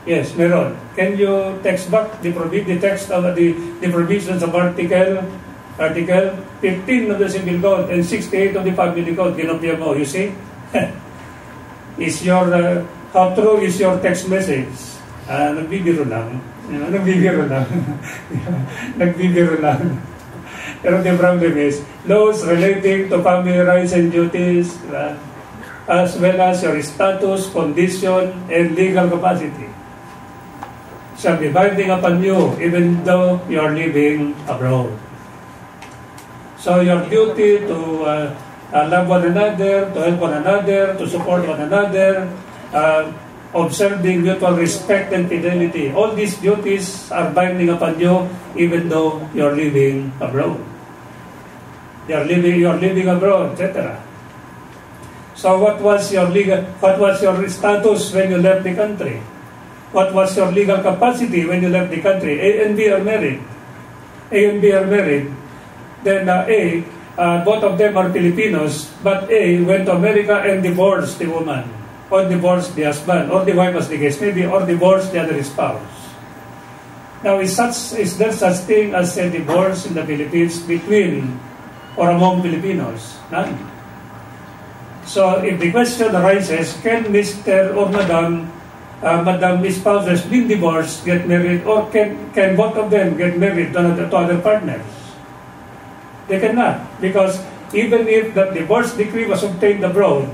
Yes, meron. Can you text back the text of the provisions of Article 15 of the Civil Code and 68 of the Family Code? Kinopya mo, you see? How true is your text message? Nagbibiro lang. Nagbibiro lang. Nagbibiro lang. Pero the problem is, laws relating to family rights and duties, as well as your status, condition, and legal capacity, shall be binding upon you even though you are living abroad. So your duty to love one another, to help one another, to support one another, observing mutual respect and fidelity, all these duties are binding upon you even though you are living abroad. You are living abroad, etc. So what was your status when you left the country? What was your legal capacity when you left the country? A and B are married. Then both of them are Filipinos, but A went to America and divorced the woman, or divorced the husband, or the wife as the case maybe, or divorced the other spouse. Now, is there such thing as a divorce in the Philippines between or among Filipinos? None. So, if the question arises, can Mr. or Madam spouses being divorced get married, or can both of them get married to other partners? They cannot, because even if the divorce decree was obtained abroad,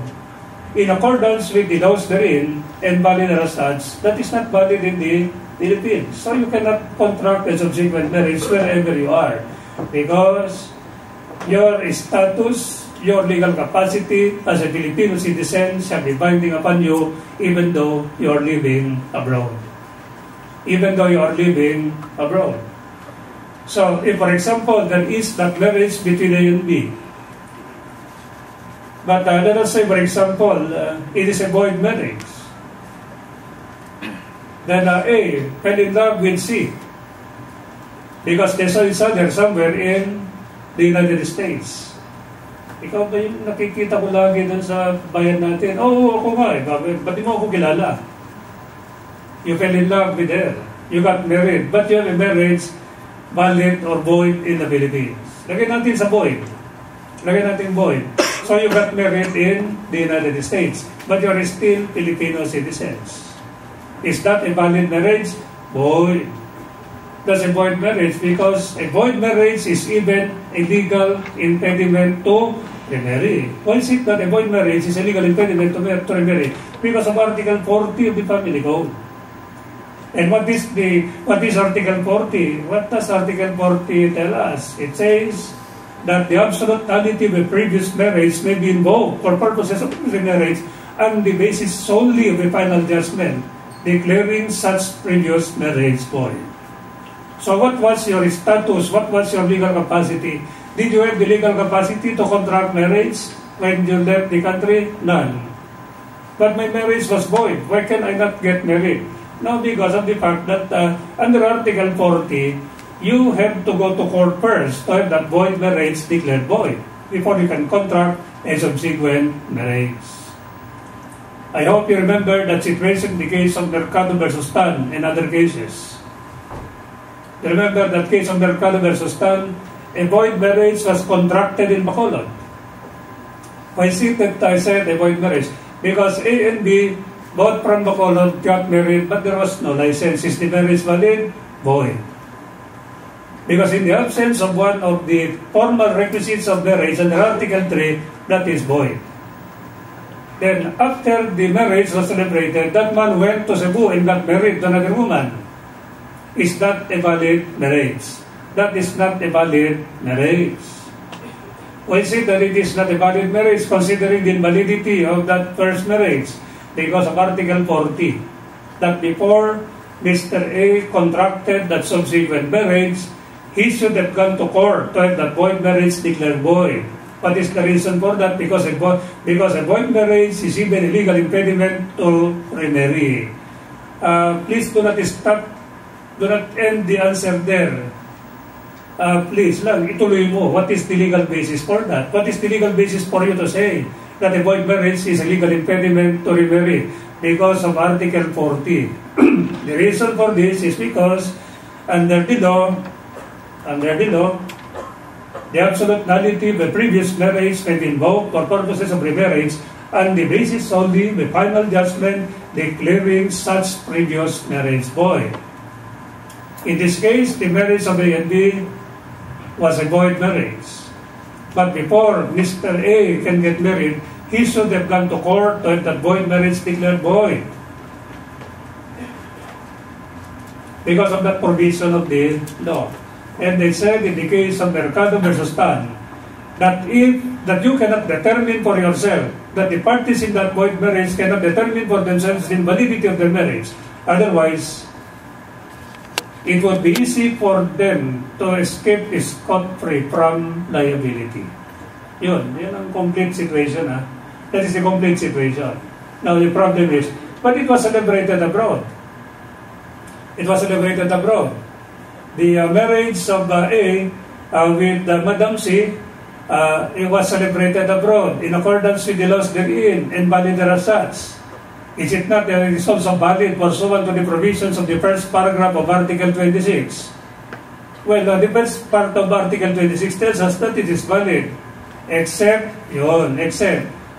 in accordance with the laws therein and valid as such, that is not valid in the Philippines. So you cannot contract a subsequent marriage wherever you are, because your status, your legal capacity as a Filipino citizen shall be binding upon you even though you are living abroad. Even though you are living abroad. So, if for example, there is that marriage between A and B, but let us say, for example, it is a void marriage, then A fell in love with C because they saw each other somewhere in the United States. Ikaw ba yung nakikita ko lagi dun sa bayan natin? Oo, ako nga eh. Ba't di mo ako kilala? You fell in love with her. You got married. But you have a marriage valid or void in the Philippines. Lagay natin sa void. Lagay natin void. So you got married in the United States, but you are still Filipino citizens. Is that a valid marriage? Void. That's a void marriage because a void marriage is even a legal impediment to remarry. Why is it that a void marriage is a legal impediment to remarry? Because of Article 40 of the Family Code. And what is Article 40? What does Article 40 tell us? It says that the absolute nullity of a previous marriage may be invoked for purposes of remarriage on the basis solely of a final judgment declaring such previous marriage void. So what was your status? What was your legal capacity? Did you have the legal capacity to contract marriage when you left the country? None. But my marriage was void. Why can I not get married? Now, because of the fact that under Article 40, you have to go to court first to have that void marriage declared void before you can contract a subsequent marriage. I hope you remember that situation in the case of Mercado versus Tan and other cases. You remember that case of Mercado versus Tan? A void marriage was contracted in Bacolod. Why is it that I said a void marriage? Because A and B both from Bacolod got married, but there was no license. Is the marriage valid? Void. Because in the absence of one of the formal requisites of marriage under Article 3, that is void. Then, after the marriage was celebrated, that man went to Cebu and got married to another woman. Is that a valid marriage? That is not a valid marriage. Why is it that it is not a valid marriage considering the invalidity of that first marriage? Because of Article 40, that before Mr. A contracted that subsequent marriage, he should have gone to court to have that void marriage declared void. What is the reason for that? Because a void marriage is even a legal impediment to remarry. Please do not stop, do not end the answer there. Please lang, ituloy mo. What is the legal basis for that? What is the legal basis for you to say that a void marriage is a legal impediment to remarry? Because of Article 40. The reason for this is because under the law, the absolute nullity of a previous marriage may be invoked for purposes of remarriage on the basis only of the final judgment declaring such previous marriage void. In this case, the marriage of A and B was a void marriage. But before Mr. A can get married, he should have gone to court to have that void marriage declared void. Because of that provision of the law. And they said in the case of Mercado versus Tan, that you cannot determine for yourself, that the parties in that void marriage cannot determine for themselves the validity of their marriage. Otherwise, it would be easy for them to escape scot-free from liability. Yun ang complete situation. That is the complete situation. Now the problem is, but it was celebrated abroad. It was celebrated abroad. The marriage of A with Madam C, it was celebrated abroad in accordance with the laws therein and valid as such. Is it not that it is also valid pursuant to the provisions of the first paragraph of Article 26? Well, the first part of Article 26 tells us that it is valid, except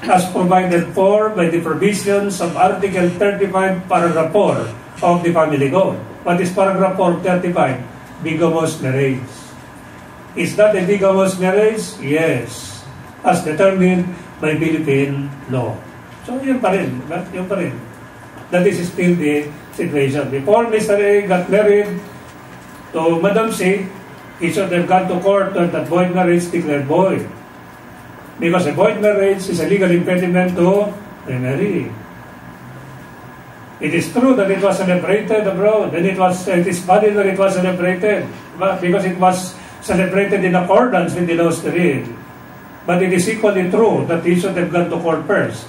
as provided for by the provisions of Article 35, Paragraph 4 of the Family Code. What is Paragraph 4 of 35? Bigamous marriage. Is that a bigamous marriage? Yes, as determined by Philippine law. So, yun pa rin. Diba? Yun pa rin. That is still the situation. Before Mr. A got married to Madam C, he should have gone to court and that void marriage declared void. Because a void marriage is a legal impediment to remarry. It is true that it was celebrated abroad, and it is valid when it was celebrated, but because it was celebrated in accordance with the laws therein. But it is equally true that he should have gone to court first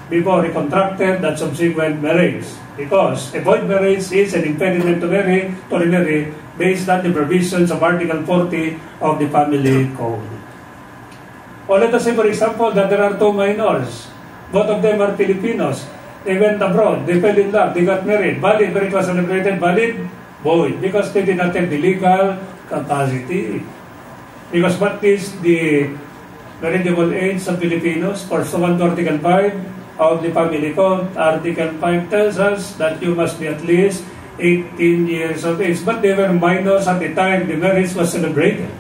before he contracted that subsequent marriage, because a void marriage is an impediment to remarry based on the provisions of Article 40 of the Family Code. Or let us say, for example, that there are two minors. Both of them are Filipinos. They went abroad, they fell in love, they got married. Valid, when it was celebrated, valid, void, because they did not have the legal capacity. Because what is the marriageable age of Filipinos? Pursuant to Article 5 of the Family Code, Article 5 tells us that you must be at least 18 years of age. But they were minors at the time the marriage was celebrated.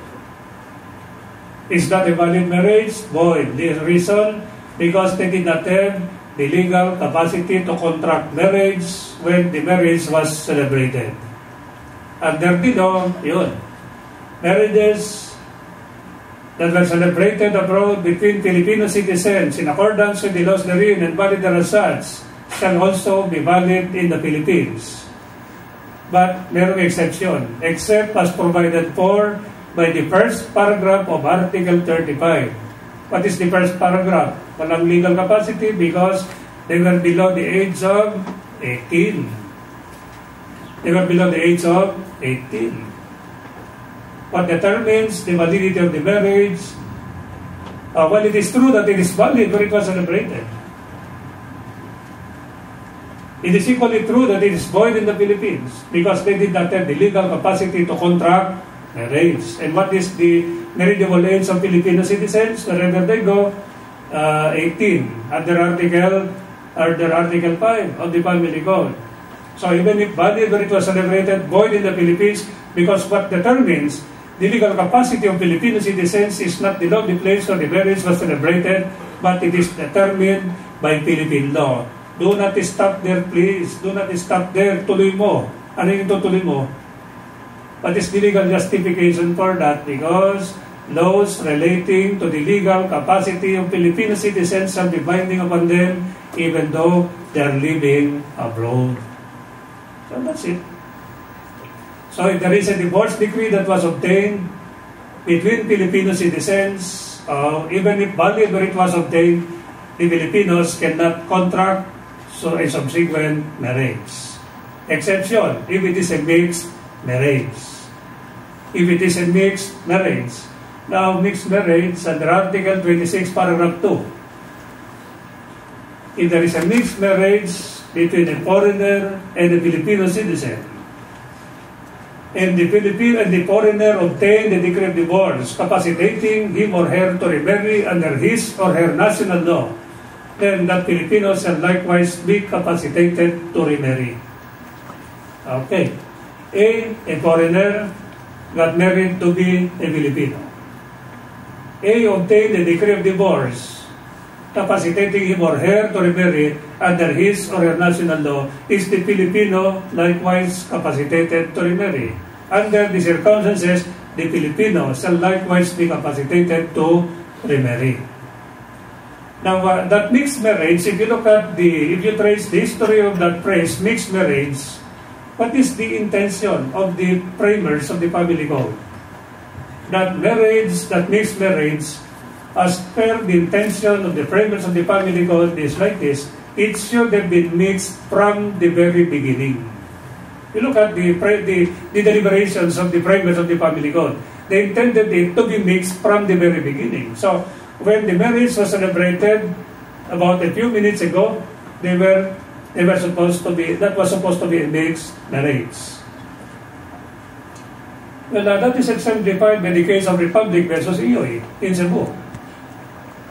Is that a valid marriage? Void. The reason? Because they did not have the legal capacity to contract marriage when the marriage was celebrated. Under the law, yun. Marriages that were celebrated abroad between Filipino citizens in accordance with the laws therein and valid as such shall also be valid in the Philippines. But merong exception, except as provided for by the first paragraph of Article 35. What is the first paragraph? Walang legal capacity because they were below the age of 18. They were below the age of 18. What determines the validity of the marriage? Well, it is true that it is valid when it was celebrated. It is equally true that it is void in the Philippines because they did not have the legal capacity to contract marriage. And what is the marriageable age of Filipino citizens? Wherever they go, 18 under Article 5 of the Family Code. So even if valid when it was celebrated, void in the Philippines, because what determines the legal capacity of Filipino citizens is not the law the place where the marriage was celebrated, but it is determined by Philippine law. Do not stop there, please. Do not stop there. Tuloy mo. Ano yung tutuloy mo? What is the legal justification for that? Because laws relating to the legal capacity of Filipino citizens shall be binding upon them even though they are living abroad. So that's it. So if there is a divorce decree that was obtained between Filipino citizens, even if valid when it was obtained, the Filipinos cannot contract a subsequent marriage. Exception, if it is a mixed marriage. If it is a mixed marriage. Now, mixed marriage under Article 26, Paragraph 2. If there is a mixed marriage between a foreigner and a Filipino citizen, and the foreigner obtained a decree of divorce capacitating him or her to remarry under his or her national law, then that Filipino shall likewise be capacitated to remarry. Okay. A foreigner got married to be a Filipino. A obtained a decree of divorce capacitating him or her to remarry under his or her national law. Is the Filipino likewise capacitated to remarry? Under the circumstances, the Filipino shall likewise be capacitated to remarry. Now, that mixed marriage, if you trace the history of that phrase, mixed marriage, what is the intention of the framers of the Family Code? That mixed marriage, as per the intention of the framers of the Family Code, is like this: it should have been mixed from the very beginning. You look at the deliberations of the framers of the Family Code. They intended it to be mixed from the very beginning. So, when the marriage was celebrated about a few minutes ago, that was supposed to be a mixed marriage. Well, that is exemplified by the case of Republic versus Ioy in Cebu.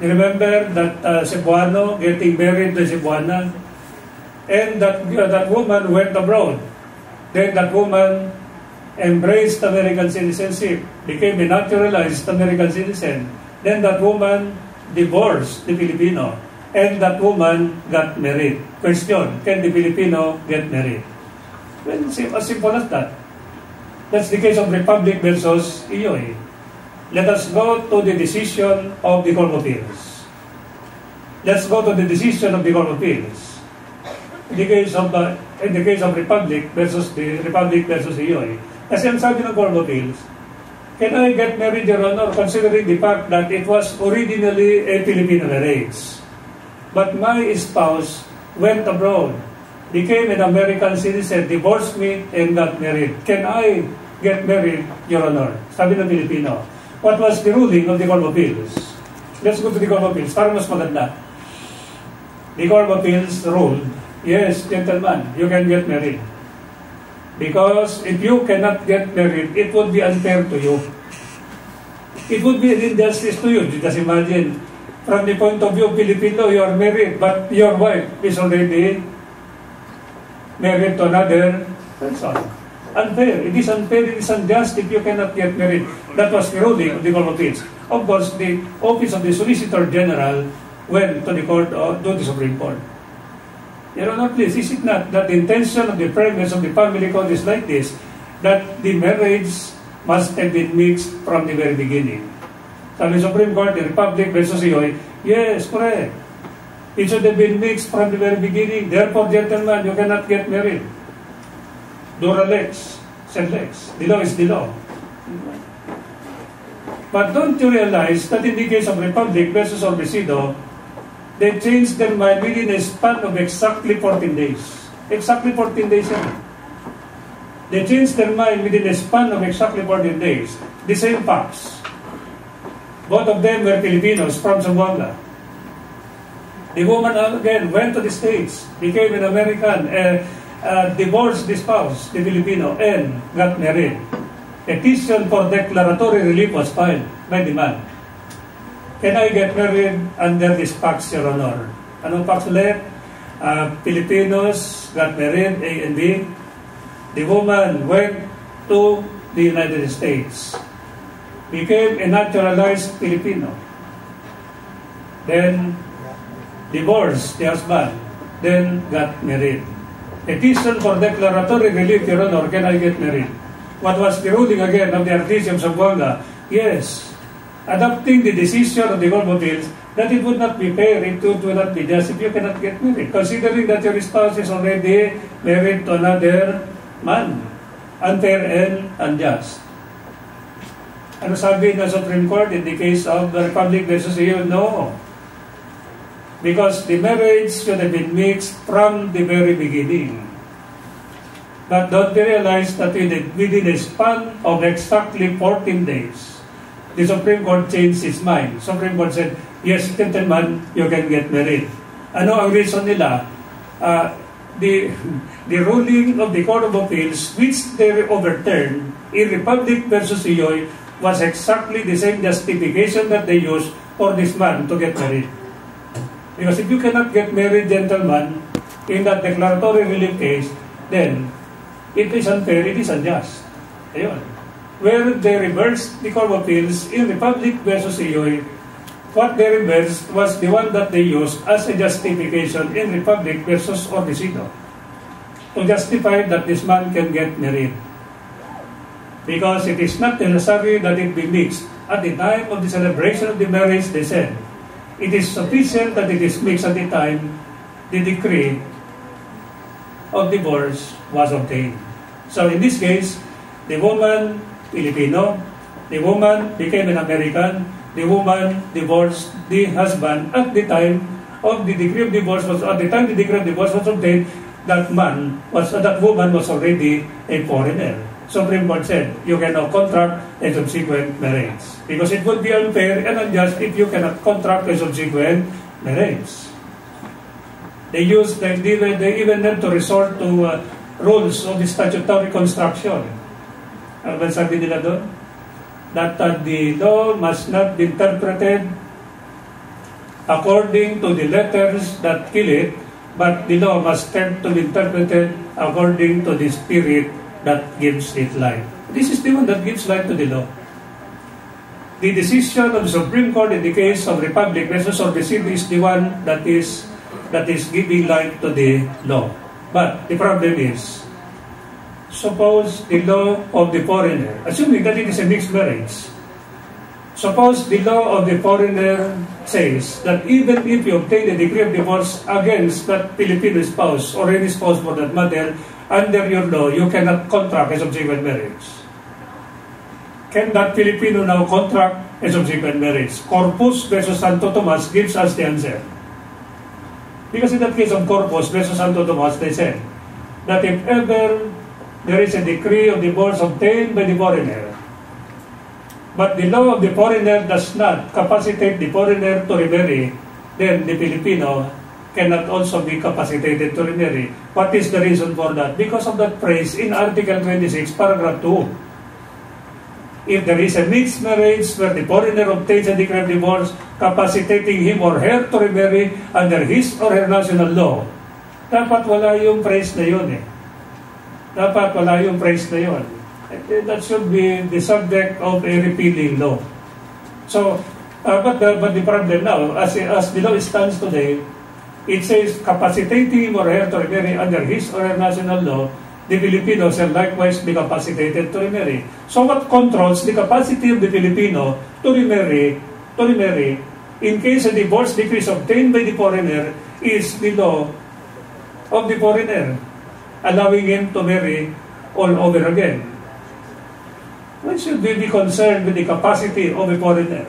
You remember that Cebuano getting married to Cebuana, and that woman went abroad. Then that woman embraced American citizenship, became a naturalized American citizen. Then that woman divorced the Filipino. and that woman got married. Question, can the Filipino get married? Well, as simple as that. That's the case of Republic versus Iyoy. Let us go to the decision of the Court of Appeals. Let's go to the decision of the Court of Appeals. In the case of Republic versus Iyoy. Kasi ang sabi ng Court of Appeals, can I get married, Your Honor, considering the fact that it was originally a Filipino marriage? But my spouse went abroad, became an American citizen, divorced me, and got married. Can I get married, Your Honor? Sabi ng Filipino. What was the ruling of the Court of Appeals? Let's go to the Court of Appeals para mas maganda. The Court of Appeals ruled, yes, gentlemen, you can get married. Because if you cannot get married, it would be unfair to you. It would be an injustice to you. Just imagine, from the point of view of Filipino, you are married, but your wife is already married to another person. Unfair. It is unfair, it is unjust if you cannot get married. That was the ruling of the Court of Appeals. Of course, the Office of the Solicitor General went to the Supreme Court. Your Honor, please, is it not that the intention of the premise of the family code is like this, that the marriage must have been mixed from the very beginning? Sabi the Supreme Court, the Republic versus Iyoy, yes, correct. It should have been mixed from the very beginning. Therefore, gentlemen, you cannot get married. Dura lex, sed lex. The law is the law. But don't you realize that in the case of Republic versus Orbisido, they changed their mind within a span of exactly 14 days. Exactly 14 days. They changed their mind within a span of exactly 14 days. The same facts. Both of them were Filipinos from Zamboanga. The woman again went to the States, became an American, divorced the spouse, the Filipino, and got married. Petition for declaratory relief was filed by the man. Can I get married under this pax, Your Honor? Anong pax ulit? Filipinos got married, A and B. The woman went to the United States, became a naturalized Filipino, then divorced the husband, then got married. Petition for declaratory relief, Your Honor, can I get married? What was the ruling again of the Archdiocese of Zamboanga? Yes, adopting the decision of the Court of Appeals that it would not be fair, it would not be just if you cannot get married, considering that your spouse is already married to another man. Unfair and unjust. Ano sabi ng Supreme Court in the case of the Republic versus EU? No. Because the marriage should have been mixed from the very beginning. But don't you realize that within a span of exactly 14 days, the Supreme Court changed its mind. Supreme Court said, yes, gentlemen, you can get married. Ano ang reason nila? The ruling of the Court of Appeals, which they overturned in Republic versus Iyoy, was exactly the same justification that they used for this man to get married. Because if you cannot get married, gentlemen, in that declaratory relief case, then it is unfair, it is unjust. Ayun. Where they reversed the Court of Appeals in Republic versus Iyoy, what they reversed was the one that they used as a justification in Republic versus Orbisido to justify that this man can get married. Because it is not necessary that it be mixed. At the time of the celebration of the marriage, they said, it is sufficient that it is mixed at the time the decree of divorce was obtained. So in this case, the woman, Filipino, the woman became an American, the woman divorced the husband at the time of the decree of divorce was, at the time the decree of divorce was obtained, that woman was already a foreigner. Supreme Court said, you cannot contract a subsequent marriage. Because it would be unfair and unjust if you cannot contract a subsequent marriage. They even had to resort to rules of the statutory construction. Ano ba sabi nila doon? That the law must not be interpreted according to the letters that kill it, but the law must tend to be interpreted according to the spirit that gives it life. This is the one that gives life to the law. the decision of the Supreme Court in the case of Republic versus Orbicid is the one that is giving life to the law. But the problem is, suppose the law of the foreigner, assuming that it is a mixed marriage, suppose the law of the foreigner says that even if you obtain a decree of divorce against that Filipino spouse or any spouse for that matter, under your law, you cannot contract a subsequent marriage. Can that Filipino now contract a subsequent marriage? Corpus versus Santo Tomas gives us the answer. Because in that case of Corpus versus Santo Tomas, they said that if ever there is a decree of divorce obtained by the foreigner, but the law of the foreigner does not capacitate the foreigner to remarry, then the Filipino cannot also be capacitated to remarry. What is the reason for that? Because of that phrase in Article 26, Paragraph 2. If there is a mixed marriage where the foreigner obtains a decree of divorce capacitating him or her to remarry under his or her national law, dapat wala yung phrase na yun eh. Dapat wala yung phrase na yun. That should be the subject of a repealing law. So, but the problem now, as the law stands today, it says capacitating him or her to remarry under his or her national law, the Filipinos shall likewise be capacitated to remarry. So what controls the capacity of the Filipino to remarry in case a divorce decree is obtained by the foreigner is the law of the foreigner, allowing him to marry all over again. Why should we be concerned with the capacity of a foreigner?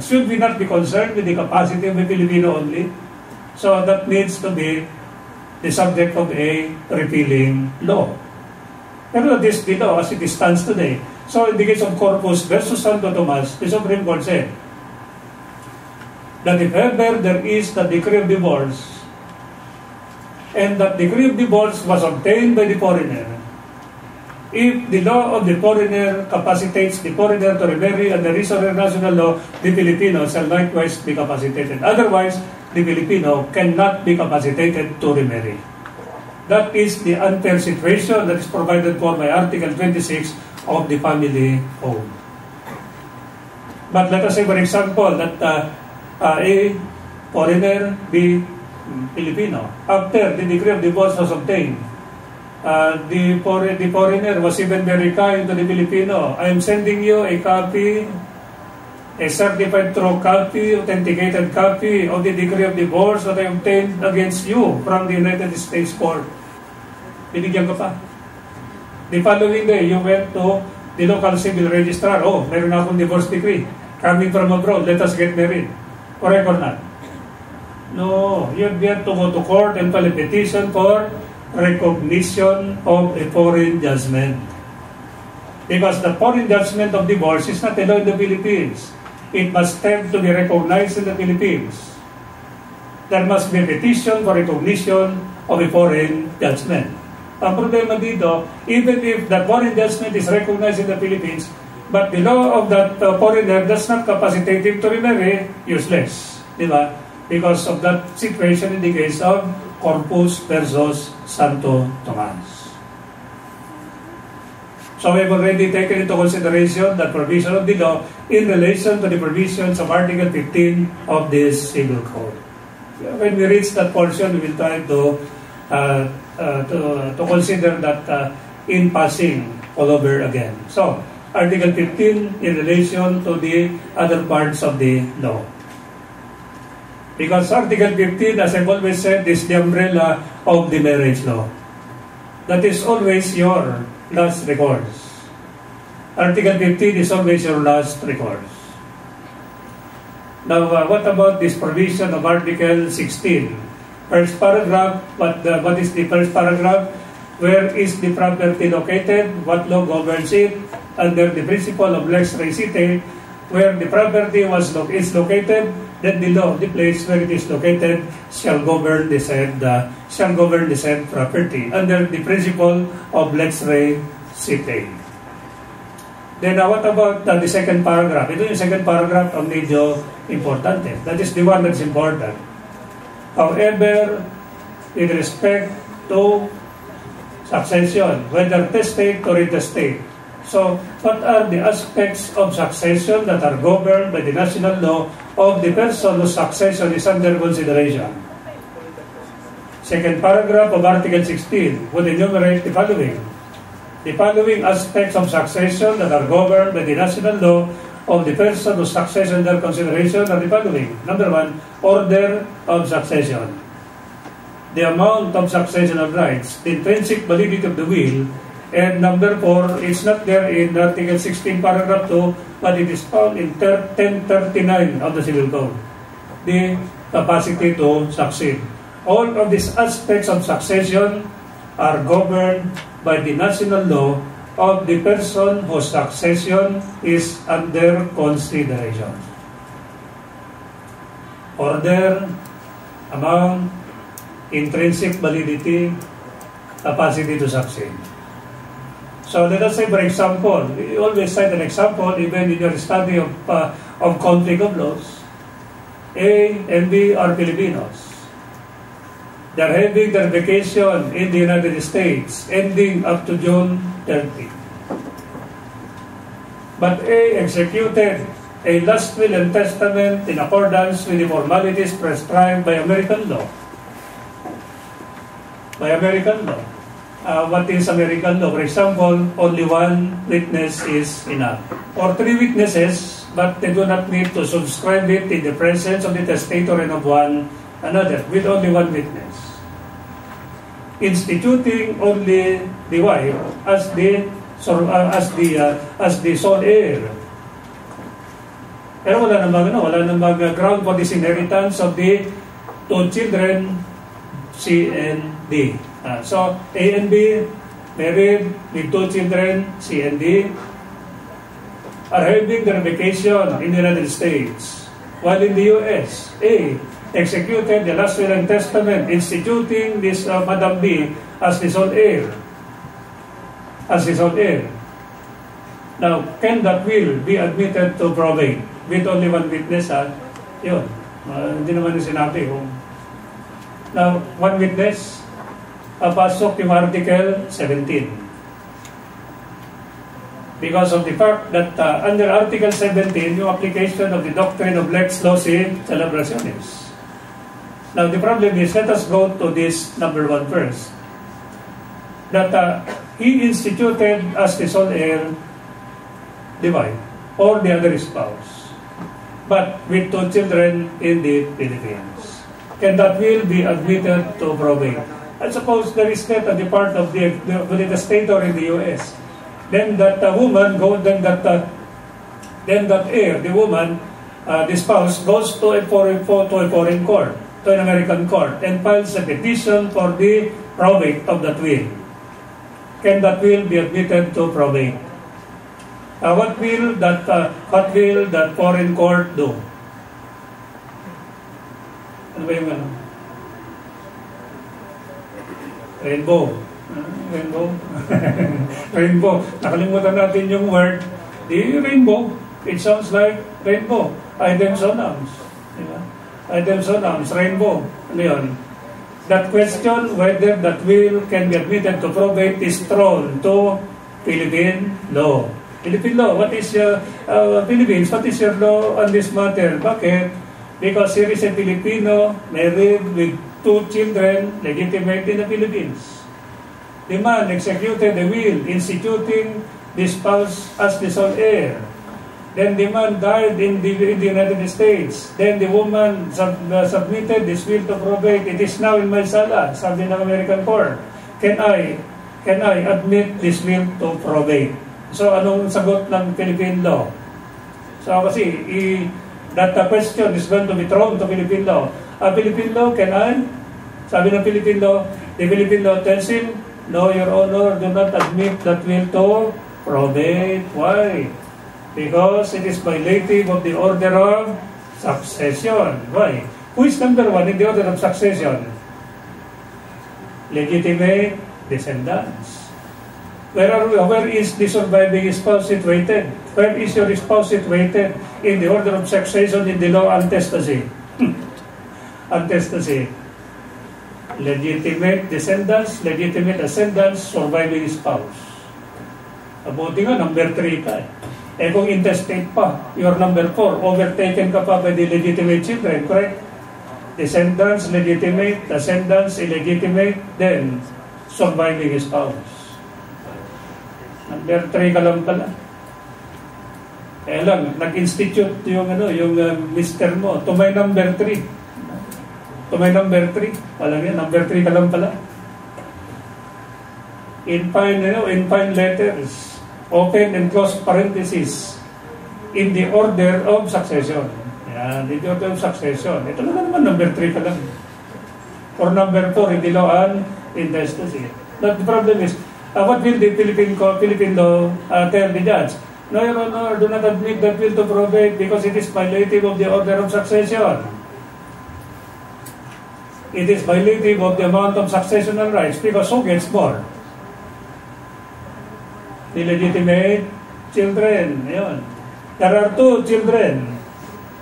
Should we not be concerned with the capacity of a Filipino only? So that needs to be the subject of a repealing law. Pero this the law as it stands today. So in the case of Corpus versus Santo Tomas, the Supreme Court said that if ever there is the decree of divorce, and that decree of divorce was obtained by the foreigner, if the law of the foreigner capacitates the foreigner to remarry under his or her national law, the Filipino shall likewise be capacitated. Otherwise, the Filipino cannot be capacitated to remarry. That is the unfair situation that is provided for by Article 26 of the Family Code. But let us say, for example, that A foreigner, B Filipino. After the decree of divorce was obtained, the foreigner was even very kind to the Filipino. I am sending you a copy, a certified true copy, authenticated copy of the decree of divorce that I obtained against you from the United States Court. Binigyan ka pa. The following day, you went to the local civil registrar. Oh, meron akong divorce decree. Coming from abroad, let us get married. Correct or not? No, you have to go to court and file a petition for recognition of a foreign judgment. Because the foreign judgment of divorce is not allowed in the Philippines. It must have to be recognized in the Philippines. There must be a petition for recognition of a foreign judgment. Ang problema dito, even if the foreign judgment is recognized in the Philippines, but the law of that foreigner does not capacitate him to remarry, useless. Diba? Because of that situation in the case of Corpus versus Santo Tomas. So we have already taken into consideration the provision of the law in relation to the provisions of Article 15 of this Civil Code. When we reach that portion, we will try to consider that in passing all over again. So, Article 15 in relation to the other parts of the law. Because Article 15, as I've always said, is the umbrella of the marriage law. That is always your last recourse. Article 15 is always your last recourse. Now, what about this provision of Article 16? First paragraph, what is the first paragraph? Where is the property located? What law governs it? Under the principle of lex recite, where the property is located, then the law of the place where it is located shall govern the said property under the principle of lex recite. Then what about the second paragraph? Ito yung second paragraph ang medyo importante. That is the one that's important. However, with respect to succession, whether testate or intestate, So, what are the aspects of succession that are governed by the national law of the person whose succession is under consideration? Second paragraph of Article 16 would enumerate the following. The following aspects of succession that are governed by the national law of the person whose succession under consideration are the following. Number 1, order of succession. The amount of successional rights, the intrinsic validity of the will, and number 4, it's not there in Article 16, paragraph 2, but it is found in 1039 of the Civil Code. The capacity to succeed. All of these aspects of succession are governed by the national law of the person whose succession is under consideration. Order, amount, intrinsic validity, capacity to succeed. So let us say, for example, we always cite an example even in your study of conflict of laws. A and B are Filipinos. They're having their vacation in the United States ending up to June 30. But A executed a last will and testament in accordance with the formalities prescribed by American law. By American law. What is American law? For example, only one witness is enough. Or 3 witnesses, but they do not need to subscribe it in the presence of the testator and of one another, with only one witness. Instituting only the wife as the sole heir. Pero wala namang ground for disinheritance of the 2 children, C and D. So, A and B, married with 2 children, C and D, are having their vacation in the United States. While in the U.S., A executed the last will and testament, instituting this Madam B as the sole heir. As the sole heir. Now, can that will be admitted to probate with only one witness? Yun. Hindi naman yung sinabi kung. Now, one witness, pasok yung Article 17. Because of the fact that under Article 17, yung application of the doctrine of lex loci celebrationis. Now, the problem is, let us go to this number 1 first. That he instituted as the sole heir the wife or the other spouse, but with 2 children in the Philippines. Can that will be admitted to probate? I suppose there is that on the part of the testator in the U.S. Then that woman then that heir, the woman, the spouse, goes to a foreign court, to an American court, and files a petition for the probate of that will. Can that will be admitted to probate? What will that foreign court do? Ano ba yung ano? Rainbow. Rainbow. Rainbow. Nakalimutan natin yung word. The rainbow. It sounds like rainbow. Items on arms. Diba? Items on arms. Rainbow. Ano yun? That question, whether that will can be admitted to probate, is thrown to Philippine law. Philippine law. What is your Philippines? What is your law on this matter? Bakit? Because here is a Filipino married with 2 children, legitimate in the Philippines. The man executed the will, instituting the spouse as the sole heir. Then the man died in the United States. Then the woman submitted this will to probate. It is now in my sala, sabi ng American court. Can I admit this will to probate? So anong sagot ng Philippine law? So kasi that question is going to be thrown to Philippine law. Philippine law, can I? Sabi ng Philippine law, the Philippine law tells him, no, Your Honor, do not admit that will to probate. Why? Because it is violative of the order of succession. Why? Who is number 1 in the order of succession? Legitimate descendants. Where is the surviving spouse situated? Where is your spouse situated in the order of succession in the law antestacy? Antestacy. Legitimate descendants, legitimate ascendants, surviving spouse. Mabuti nga, number 3 ka eh. Eh kung intestate pa, you're number 4, overtaken ka pa by the legitimate children, correct? Descendants, legitimate, ascendants, illegitimate, then surviving spouse. Number 3 ka lang pala. Kaya lang, nag-institute yung mister mo, to my number 3. To my number 3. Walang yan, number 3 ka lang pala. In fine letters, open and close parentheses, in the order of succession. Yan, in the order of succession. Ito naman number 3 ka lang. For number 4, hindi law and intestacy. But the problem is, what will the Philippine law tell the judge? No, Your Honor, do not admit that will to probate because it is violative of the order of succession. It is violative of the amount of successional rights because who gets more? Illegitimate children. Ayun. There are 2 children,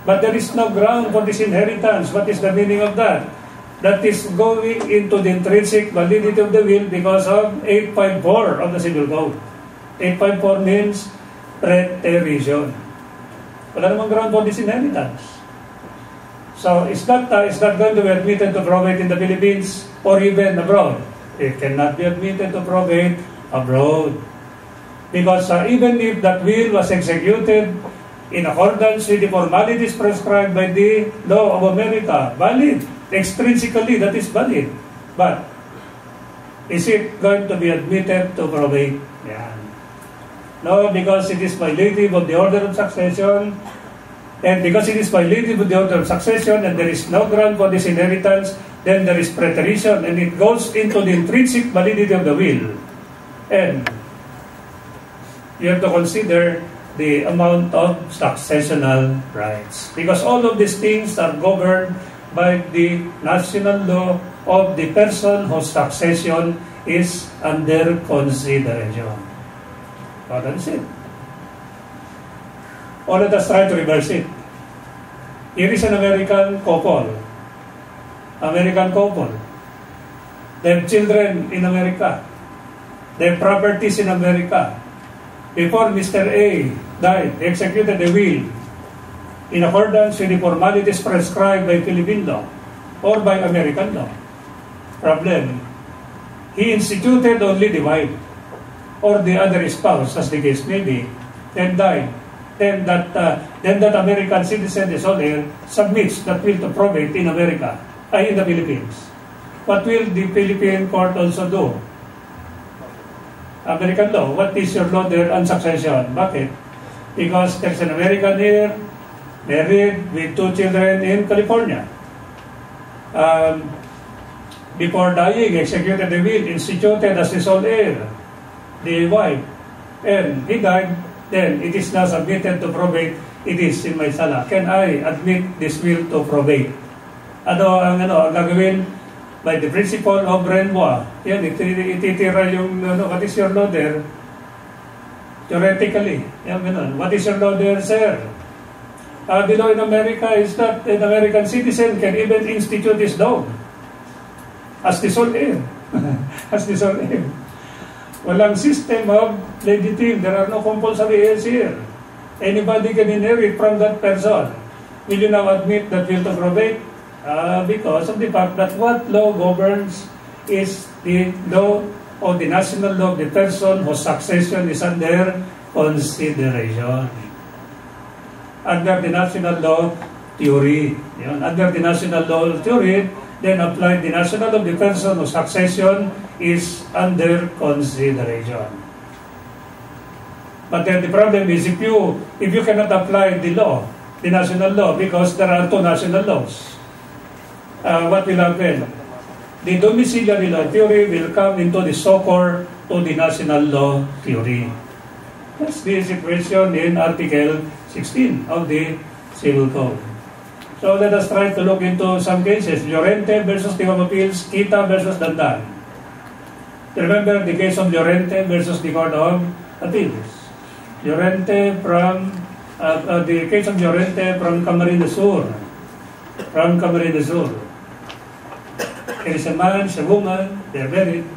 but there is no ground for this inheritance. What is the meaning of that? That is going into the intrinsic validity of the will because of 854 of the Civil Code. 854 means preterition. Wala namang ground for this inheritance. So, is that going to be admitted to probate in the Philippines or even abroad? It cannot be admitted to probate abroad. Because even if that will was executed in accordance with the formalities prescribed by the law of America, valid. Extrinsically, that is valid. But, is it going to be admitted to probate? Yeah. No, because it is violative of the order of succession, and because it is violative of the order of succession, and there is no ground for this inheritance, then there is preterition, and it goes into the intrinsic validity of the will. And you have to consider the amount of successional rights. Because all of these things are governed by the national law of the person whose succession is under consideration. So that is it. Or let us try to reverse it. Here is an American couple. They have children in America. They have properties in America. Before Mr. A died, he executed a will in accordance with the formalities prescribed by Philippine law or by American law. Problem, he instituted only the wife or the other spouse, as the case may be, then died. Then that American citizen, the sole heir, submits that will to probate in America, in the Philippines. What will the Philippine court also do? American law, what is your law there on succession? Bakit? Because there's an American here, married with 2 children in California. Before dying, executed the will, instituted as his sole heir, the wife, and he died, then it is now submitted to probate. It is in my sala. Can I admit this will to probate? Ang gagawin? By the principle of Renbois. Yan, ititira yung, what is your law there? Theoretically. Yan, what is your law there, sir? The law in America is that an American citizen can even institute his dog as the sole heir. As the sole heir. Walang system of legitim. There are no compulsory heirs here. Anybody can inherit from that person. Will you now admit that will to probate? Because of the fact that what law governs is the law or the national law of the person whose succession is under consideration. Under the national law theory. Under the national law theory, then apply the national law of the person whose succession is under consideration. But then the problem is if you cannot apply the law, the national law, because there are 2 national laws, what will happen? The domiciliary law theory will come into the succor to the national law theory. That's the situation in Article 16 of the Civil Code. So let us try to look into some cases. Llorente versus the Home Appeals, Kita versus Dandan. Remember the case of Llorente versus the Court of Appeals. Llorente from, the case of Llorente from Camarines Sur. From Camarines Sur. There is a man, a woman, they're married.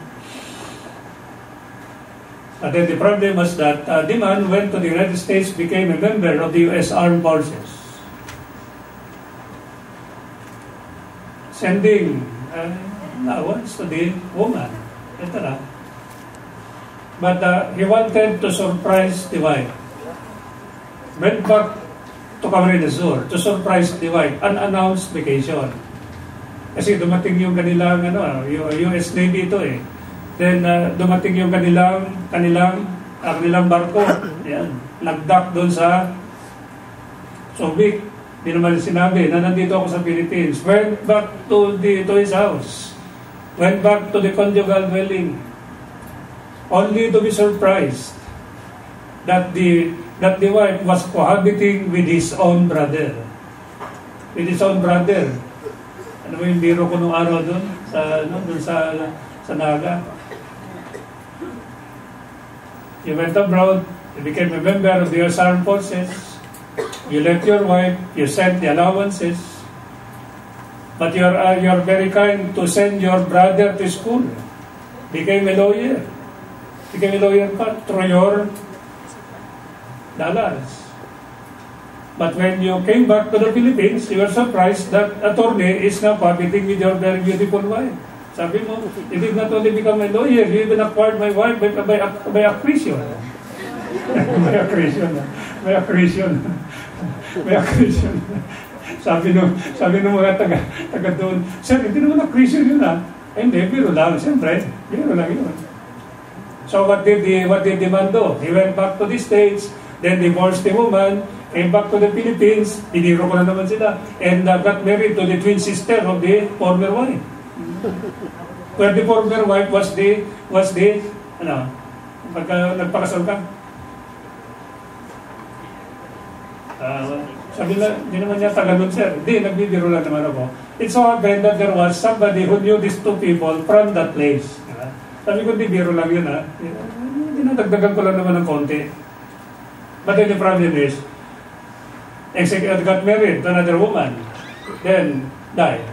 But then the problem was that the man went to the United States, became a member of the U.S. Armed Forces, sending allowance to the woman, etc. But he wanted to surprise the wife. Went back to Camarines Sur to surprise the wife, unannounced vacation. Kasi dumating yung kanilang US Navy ito eh. Then dumating yung kanilang barko. Yan, nag-dock doon sa Subic. Hindi naman sinabi na nandito ako sa Philippines. Went back to his house. Went back to the conjugal dwelling. Only to be surprised that the wife was cohabiting with his own brother. With his own brother. Ano ba yung biro ko nung araw doon? Sa Naga. You went abroad, you became a member of the U.S. Armed Forces, you left your wife, you sent the allowances, but you're very kind to send your brother to school. Became a lawyer. Became a lawyer pa through your dollars. But when you came back to the Philippines, you were surprised that attorney is now cohabiting with your very beautiful wife. Sabi mo, you did not only become a lawyer, you even acquired my wife by accretion. By accretion. By accretion. By accretion. Sabi nung mga taga doon, sir, hindi naman accretion yun ha. Hindi, biro lang. Siyempre, biro lang yun. So what did the man do? He went back to the States, then divorced the woman, came back to the Philippines, piniro ko na naman sila, and got married to the twin sister of the former wife. Where the former wife was the nagpakasal ka. Sabi na, hindi naman niya tagalog, sir. Hindi, nagbibiro lang naman ako. It so happened that there was somebody who knew these two people from that place. Sabi ko, hindi biro lang yun ha. Dinadagdagan ko lang naman ng konti. But then the problem is, got married to another woman, then died.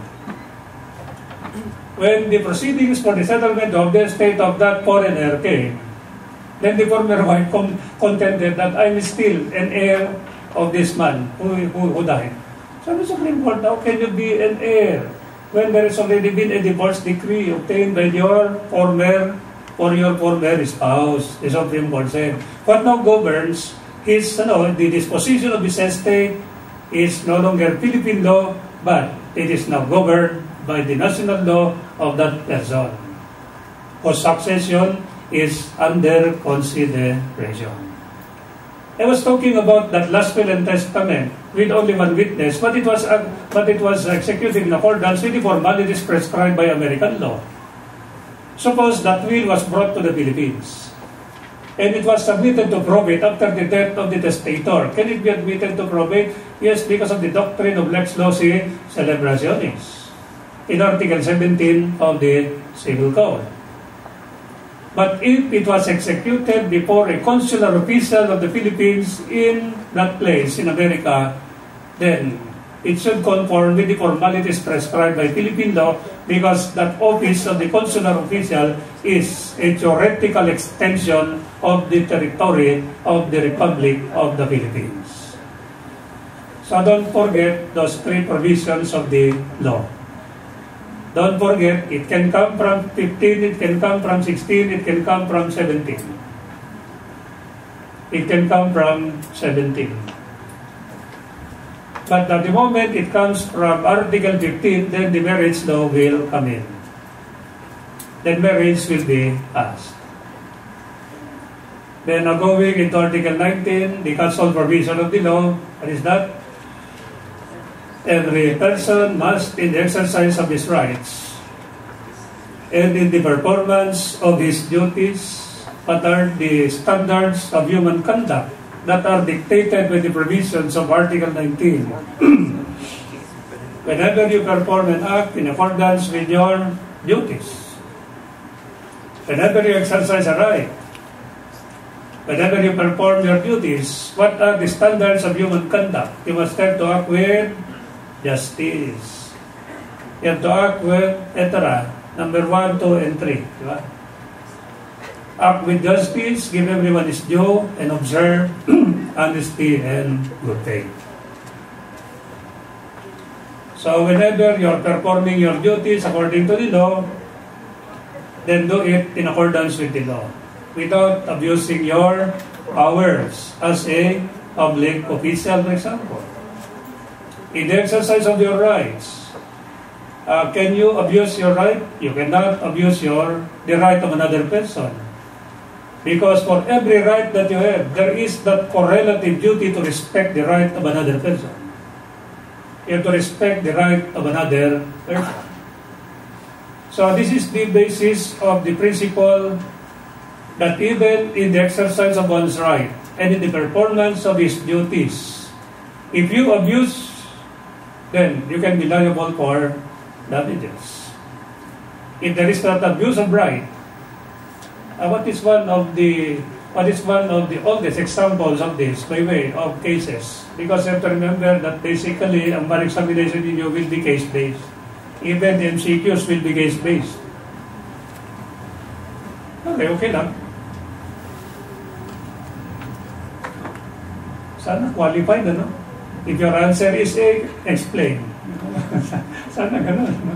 When the proceedings for the settlement of the estate of that foreigner came, then the former wife contended that I'm still an heir of this man who died. So the Supreme Court, how can you be an heir when there has already been a divorce decree obtained by your former spouse? The Supreme Court said, what now governs his, the disposition of his estate is no longer Philippine law, but it is now governed by the national law of that person, whose succession is under consideration. I was talking about that last will and testament with only one witness, but it was executed in accordance with the formalities prescribed by American law. Suppose that will was brought to the Philippines, and it was submitted to probate after the death of the testator. Can it be admitted to probate? Yes, because of the doctrine of lex loci celebrationis in Article 17 of the Civil Code. But if it was executed before a consular official of the Philippines in that place in America, then it should conform with the formalities prescribed by Philippine law, because that office of the consular official is a theoretical extension of the territory of the Republic of the Philippines. So don't forget those three provisions of the law. Don't forget, it can come from 15, it can come from 16, it can come from 17. It can come from 17. But at the moment it comes from Article 15, then the marriage law will come in. Then marriage will be passed. Then going into Article 19, the casual provision of the law, what is that? Every person must, in the exercise of his rights and in the performance of his duties, what are the standards of human conduct that are dictated by the provisions of Article 19. Whenever you perform an act in accordance with your duties, whenever you exercise a right, whenever you perform your duties, what are the standards of human conduct? You must have to act with justice. You have to act with, etc. Number 1, 2, and 3. Diba? act with justice, give everyone his due, and observe honesty and good faith. So whenever you're performing your duties according to the law, then do it in accordance with the law, without abusing your powers as a public official, for example. In the exercise of your rights, can you abuse your right? You cannot abuse the right of another person. Because for every right that you have, there is that correlative duty to respect the right of another person. You have to respect the right of another person. So this is the basis of the principle that even in the exercise of one's right and in the performance of his duties, if you abuse, then you can be liable for damages. If there is not abuse of right, what is one of the oldest examples of this by way of cases? Because you have to remember that basically ang bar examination ninyo will be case-based. Even the MCQs will be case-based. Okay lang. Sana qualified, ano? If your answer is A, explain. Sana ganun, no?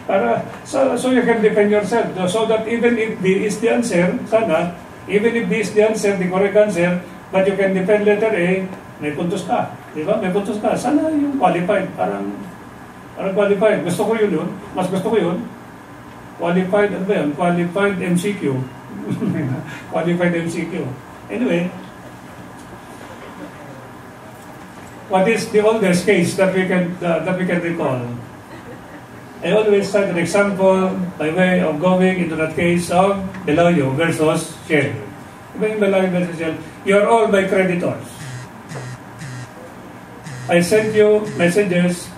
Para, so you can defend yourself. So that even if B is the answer, sana, even if B is the answer, the correct answer, but you can defend letter A, may puntos ka. Di ba? May puntos ka. Sana yung qualified. Parang qualified. Gusto ko yun. Mas gusto ko yun. Qualified, ano ba yun? Qualified MCQ. Qualified MCQ. Anyway, what is the oldest case that we can recall? I always cite an example by way of going into that case of Belayo versus Shell. Diba yung Belayo versus Shell? You're all my creditors. I sent you messages.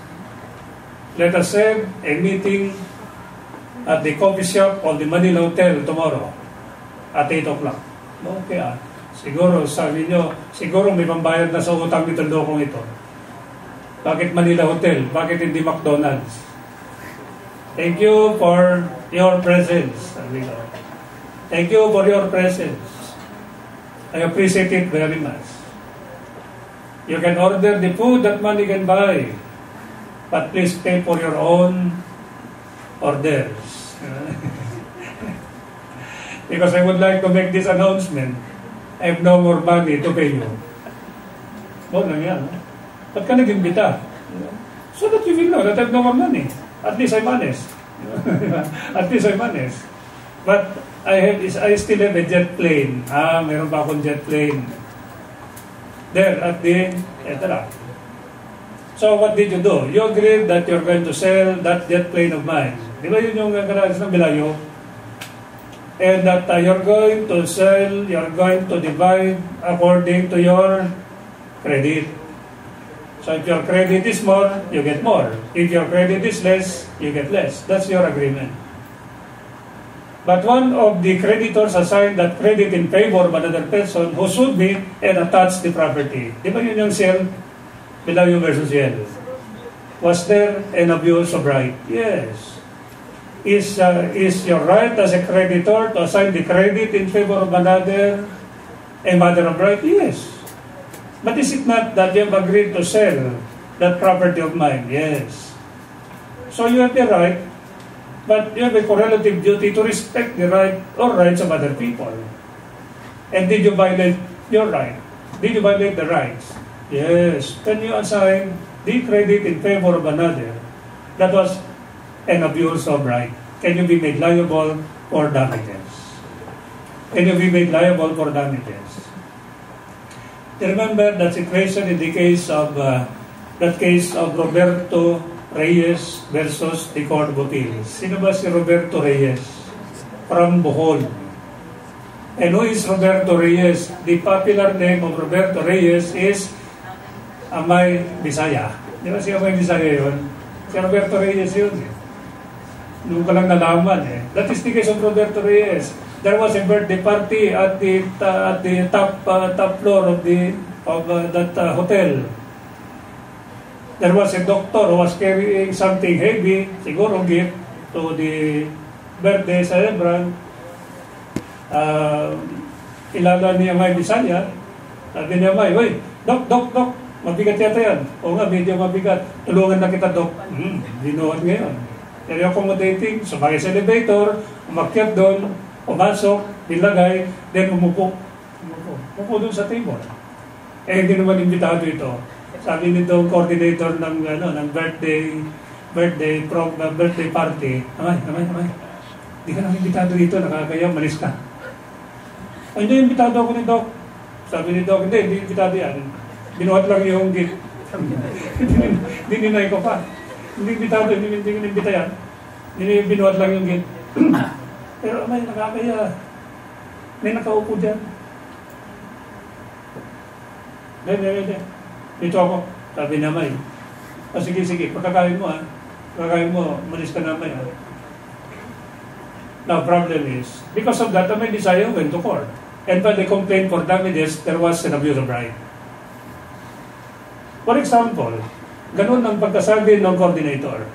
Let us have a meeting at the coffee shop or the Manila Hotel tomorrow at 8 o'clock. Okay siguro sabi nyo, siguro may pambayad na sa utang nito lokong ito. Bakit Manila Hotel? Bakit hindi McDonald's? Thank you for your presence. Thank you for your presence. I appreciate it very much. You can order the food that money can buy, but please pay for your own orders. Because I would like to make this announcement. I have no more money to pay you. Lang yan. Ba't ka nag-imbita? So that you will know that I have no more money. At least I'm honest. At least I'm honest. But I still have a jet plane. Meron pa akong jet plane. There at the etara. So what did you do? You agreed that you're going to sell that jet plane of mine. Di ba yun yung garage ng Belayo? And that you're going to sell, you're going to divide according to your credit. So if your credit is more, you get more. If your credit is less, you get less. That's your agreement. But one of the creditors assigned that credit in favor of another person who should be and attach the property. Di ba yun yung sale? Belayo versus Shell. Was there an abuse of right? Yes. Is your right as a creditor to assign the credit in favor of another a matter of right? Yes. But is it not that you have agreed to sell that property of mine? Yes. So you have the right, but you have a correlative duty to respect the right or rights of other people. And did you violate your right? Did you violate the rights? Yes. Can you assign the credit in favor of another? That was an abuse of right. Can you be made liable for damages? Can you be made liable for damages? Remember that situation in the case of Roberto Reyes versus the Court of Appeals. Sino ba si Roberto Reyes? From Bohol. And who is Roberto Reyes? The popular name of Roberto Reyes is Amay Bisaya. Di ba si Amay Bisaya yun? Si Roberto Reyes yun. Nung ko lang nalaman That is the case of Roberto Reyes. There was a birthday party at the top floor of that hotel. There was a doctor who was carrying something heavy, siguro gift to the birthday celebrant. Kilala niya May Bisaya, sabi niya May, "Uy, Dok, mabigat yata yan." "Oo nga, medyo mabigat. Tulungan na kita, Dok." Binuhat ngayon. Very accommodating, sumakay sa elevator, umakyat doon, pumasok, nilagay, then umupo doon sa table. Hindi naman imbitado ito. Sabi nito, coordinator ng birthday party, Amay, di ka nang imbitado dito, nakakaya, malis ka. Hindi, imbitado ako ni Doc. Sabi ni Doc, hindi imbitado yan. Binuhat lang yung gate. Hindi ninay ko pa. Hindi imbitado, hindi inimbita yan. Binuhat lang yung gate. Pero may nakakaya. May nakaupo dyan. Hindi. Dito ako. Sabi na May. Sige, pagkakain mo Pagkakain mo, malis ka na May Now, problem is, because of that, May Bisaya went to court. And when they complained for damages, there was an abuse of right. For example, ganun ang pagkasabi ng coordinator,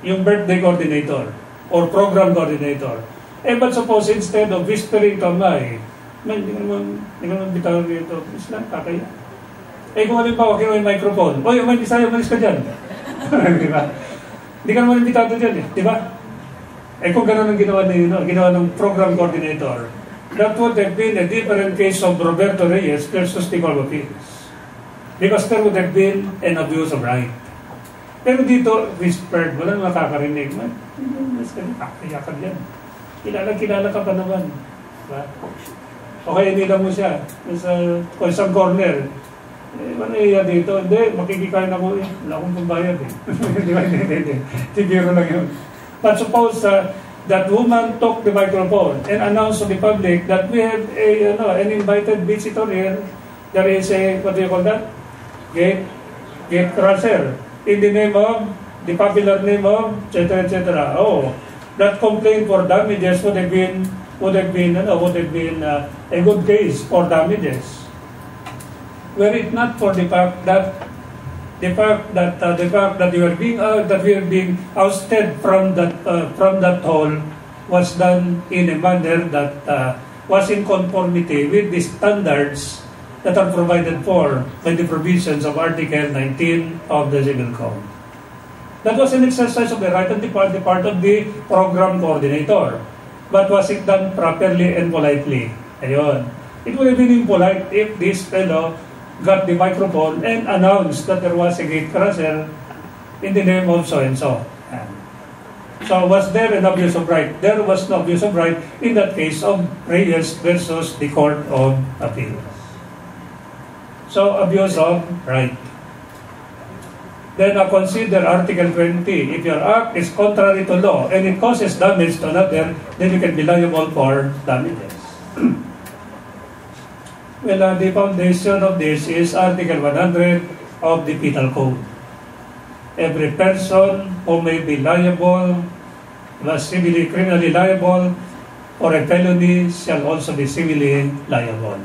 yung birthday coordinator, or program coordinator. But suppose instead of whispering to May, hindi naman bitaw dito, Islam, kakaya. Kung halimbawa, may microphone, "Oy, May Bisaya, malis ka dyan." Di ba? Hindi ka naman imbitado dyan di ba? Kung gano'n ang ginawa ng program coordinator, that would have been a different case of Roberto Reyes versus the Court of Appeals. Because there would have been an abuse of right. Pero dito, whispered, walang makakarinig. Mas kakaya ka dyan. Kilala ka pa naman. Diba? O kaya nila mo siya sa isang corner. Ano iya dito? Hindi, makikikain ako wala akong pambayad Hindi. Tigiro lang yun. But suppose that woman took the microphone and announced to the public that we have an invited visitor here. There is a, what do you call that? Gate crusher. In the name of, the popular name of, etc. That complaint for damages would have been a good case for damages. Were it not for the fact that we are being ousted from that hall was done in a manner that was in conformity with the standards that are provided for by the provisions of Article 19 of the Civil Code. That was an exercise of the right on the part of the program coordinator. But was it done properly and politely? Ayun. It would have been impolite if this fellow got the microphone and announced that there was a gate crusher in the name of so-and-so. So was there an abuse of right? There was no abuse of right in that case of Reyes versus the Court of Appeals. So abuse of right. Then consider Article 20. If your act is contrary to law and it causes damage to another, then you can be liable for damages. Well, the foundation of this is Article 100 of the Penal Code. Every person who may be liable, civilly, criminally liable, for a felony shall also be civilly liable.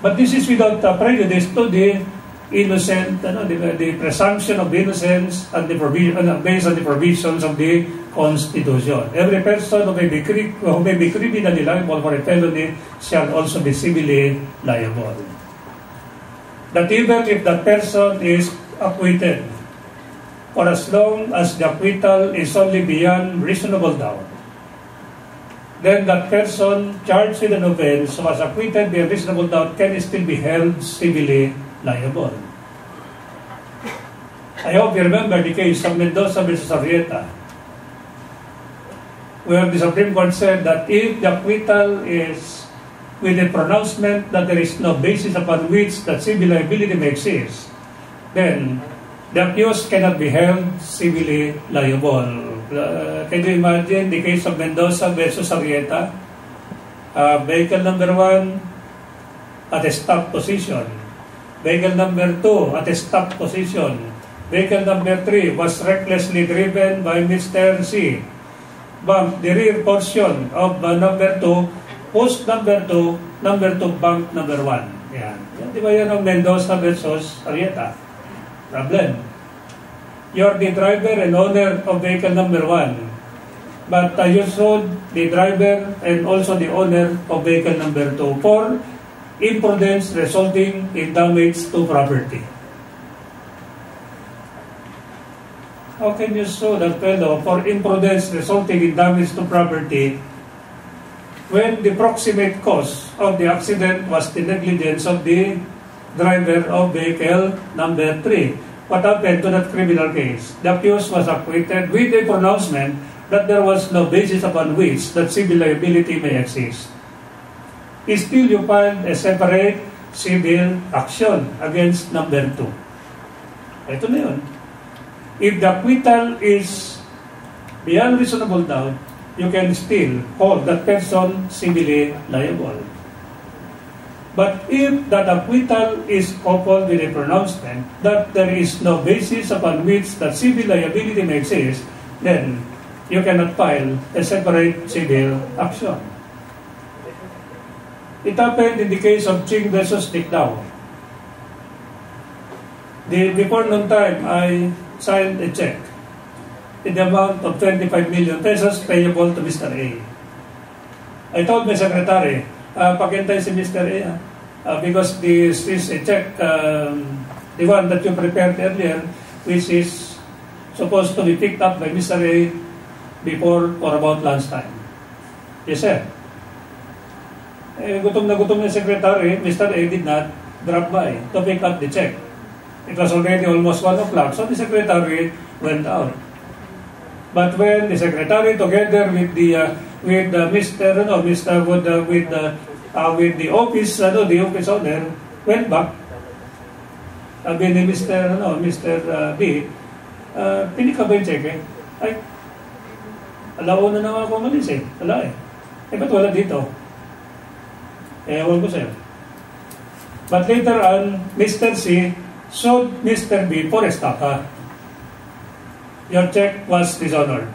But this is without prejudice to the innocent, the presumption of innocence and based on the provisions of the Constitution. Every person who may be criminally liable for a felony shall also be civilly liable. That even if that person is acquitted, for as long as the acquittal is only beyond reasonable doubt, then that person charged with an offense who was acquitted beyond reasonable doubt can still be held civilly liable. I hope you remember the case of Mendoza versus Arrieta, where the Supreme Court said that if the acquittal is with a pronouncement that there is no basis upon which that civil liability may exist, then the accused cannot be held civilly liable. Can you imagine the case of Mendoza versus Arrieta? Vehicle number 1 at a stop position. Vehicle number 2 at a stop position. Vehicle number 3 was recklessly driven by Mr. C. Bumped the rear portion of number 2, post number 2, number 2 bumped number 1. Yan. Di ba yan ang Mendoza versus Arrieta? Problem. You're the driver and owner of vehicle number 1. but you sued the driver and also the owner of vehicle number 2 for imprudence resulting in damage to property. How can you sue that fellow for imprudence resulting in damage to property when the proximate cause of the accident was the negligence of the driver of vehicle number 3? What happened to that criminal case? The accused was acquitted with a pronouncement that there was no basis upon which that civil liability may exist. Still, you filed a separate civil action against number 2. Ito na yun. If the acquittal is beyond reasonable doubt, you can still hold that person civilly liable. But if that acquittal is coupled with a pronouncement that there is no basis upon which that civil liability may exist, then you cannot file a separate civil action. It happened in the case of Ching versus Dictao. Before noon time, I signed a check in the amount of 25 million pesos payable to Mr. A. I told my secretary, pakintay si Mr. A, because this is a check, the one that you prepared earlier, which is supposed to be picked up by Mr. A before or about lunchtime. Yes, sir. Gutom na gutom yung secretary, Mr. A did not drop by to pick up the check. It was already almost 1 o'clock, so the secretary went out. But when the secretary, together with the with the office owner, went back, sabi ni Mr. B, pinika ba yung cheque? Ay, alauna na ako umalis eh. Wala eh. Ba't wala dito? Ewan ko sa'yo. But later on, Mr. C sued Mr. B for estafa. Your check was dishonored.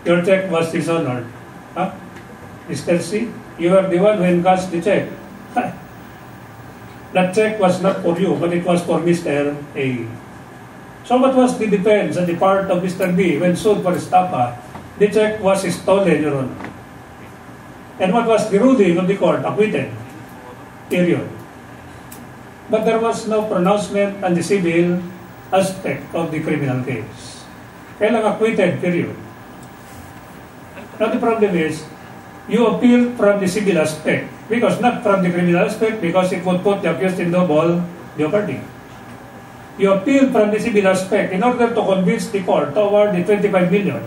Your check was dishonored. Huh? Mr. C, you are the one who encashed the check. That check was not for you, but it was for Mr. A. So what was the defense on the part of Mr. B when sued for estafa? The check was stolen, Your Honor. And what was the ruling of the court? Acquitted. Period. But there was no pronouncement on the civil aspect of the criminal case. Kaya lang acquitted, period. Now the problem is, you appeal from the civil aspect, because not from the criminal aspect, because it would put the accused in double jeopardy. You appeal from the civil aspect in order to convince the court to award the 25 million.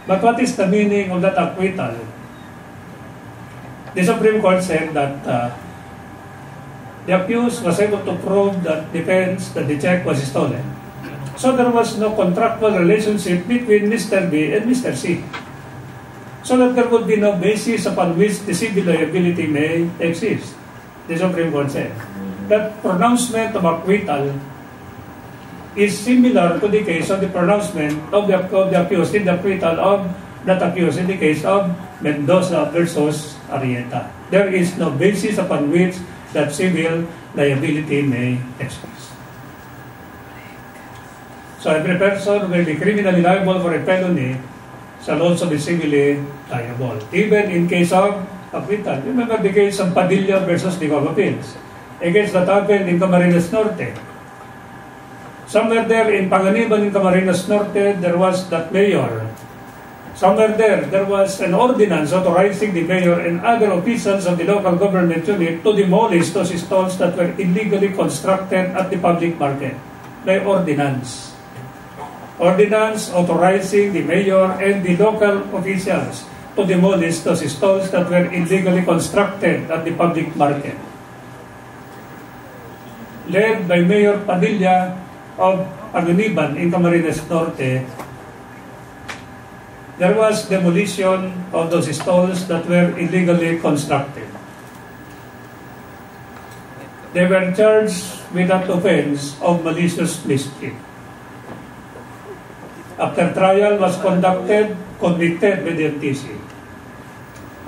But what is the meaning of that acquittal? The Supreme Court said that the accused was able to prove that the check was stolen. So there was no contractual relationship between Mr. B and Mr. C. So that there would be no basis upon which the civil liability may exist. The Supreme Court said that pronouncement of acquittal is similar to the case of the pronouncement of the accused in the acquittal of that accused in the case of Mendoza versus Arrieta. There is no basis upon which that civil liability may exist. So every person will be criminally liable for a felony shall also be civilly liable, even in case of acquittal. Remember the case of Padilla versus Divaba Pills, a case that happened in Camarines Norte. Somewhere there in Panganiban in Camarines Norte, there was that mayor. Somewhere there was an ordinance authorizing the mayor and other officials of the local government unit to demolish those stalls that were illegally constructed at the public market by ordinance. Ordinance authorizing the mayor and the local officials to demolish those stalls that were illegally constructed at the public market. Led by Mayor Padilla of Panganiban in Camarines Norte, there was demolition of those stalls that were illegally constructed. They were charged with that offense of malicious mischief. After trial was conducted, convicted by the RTC.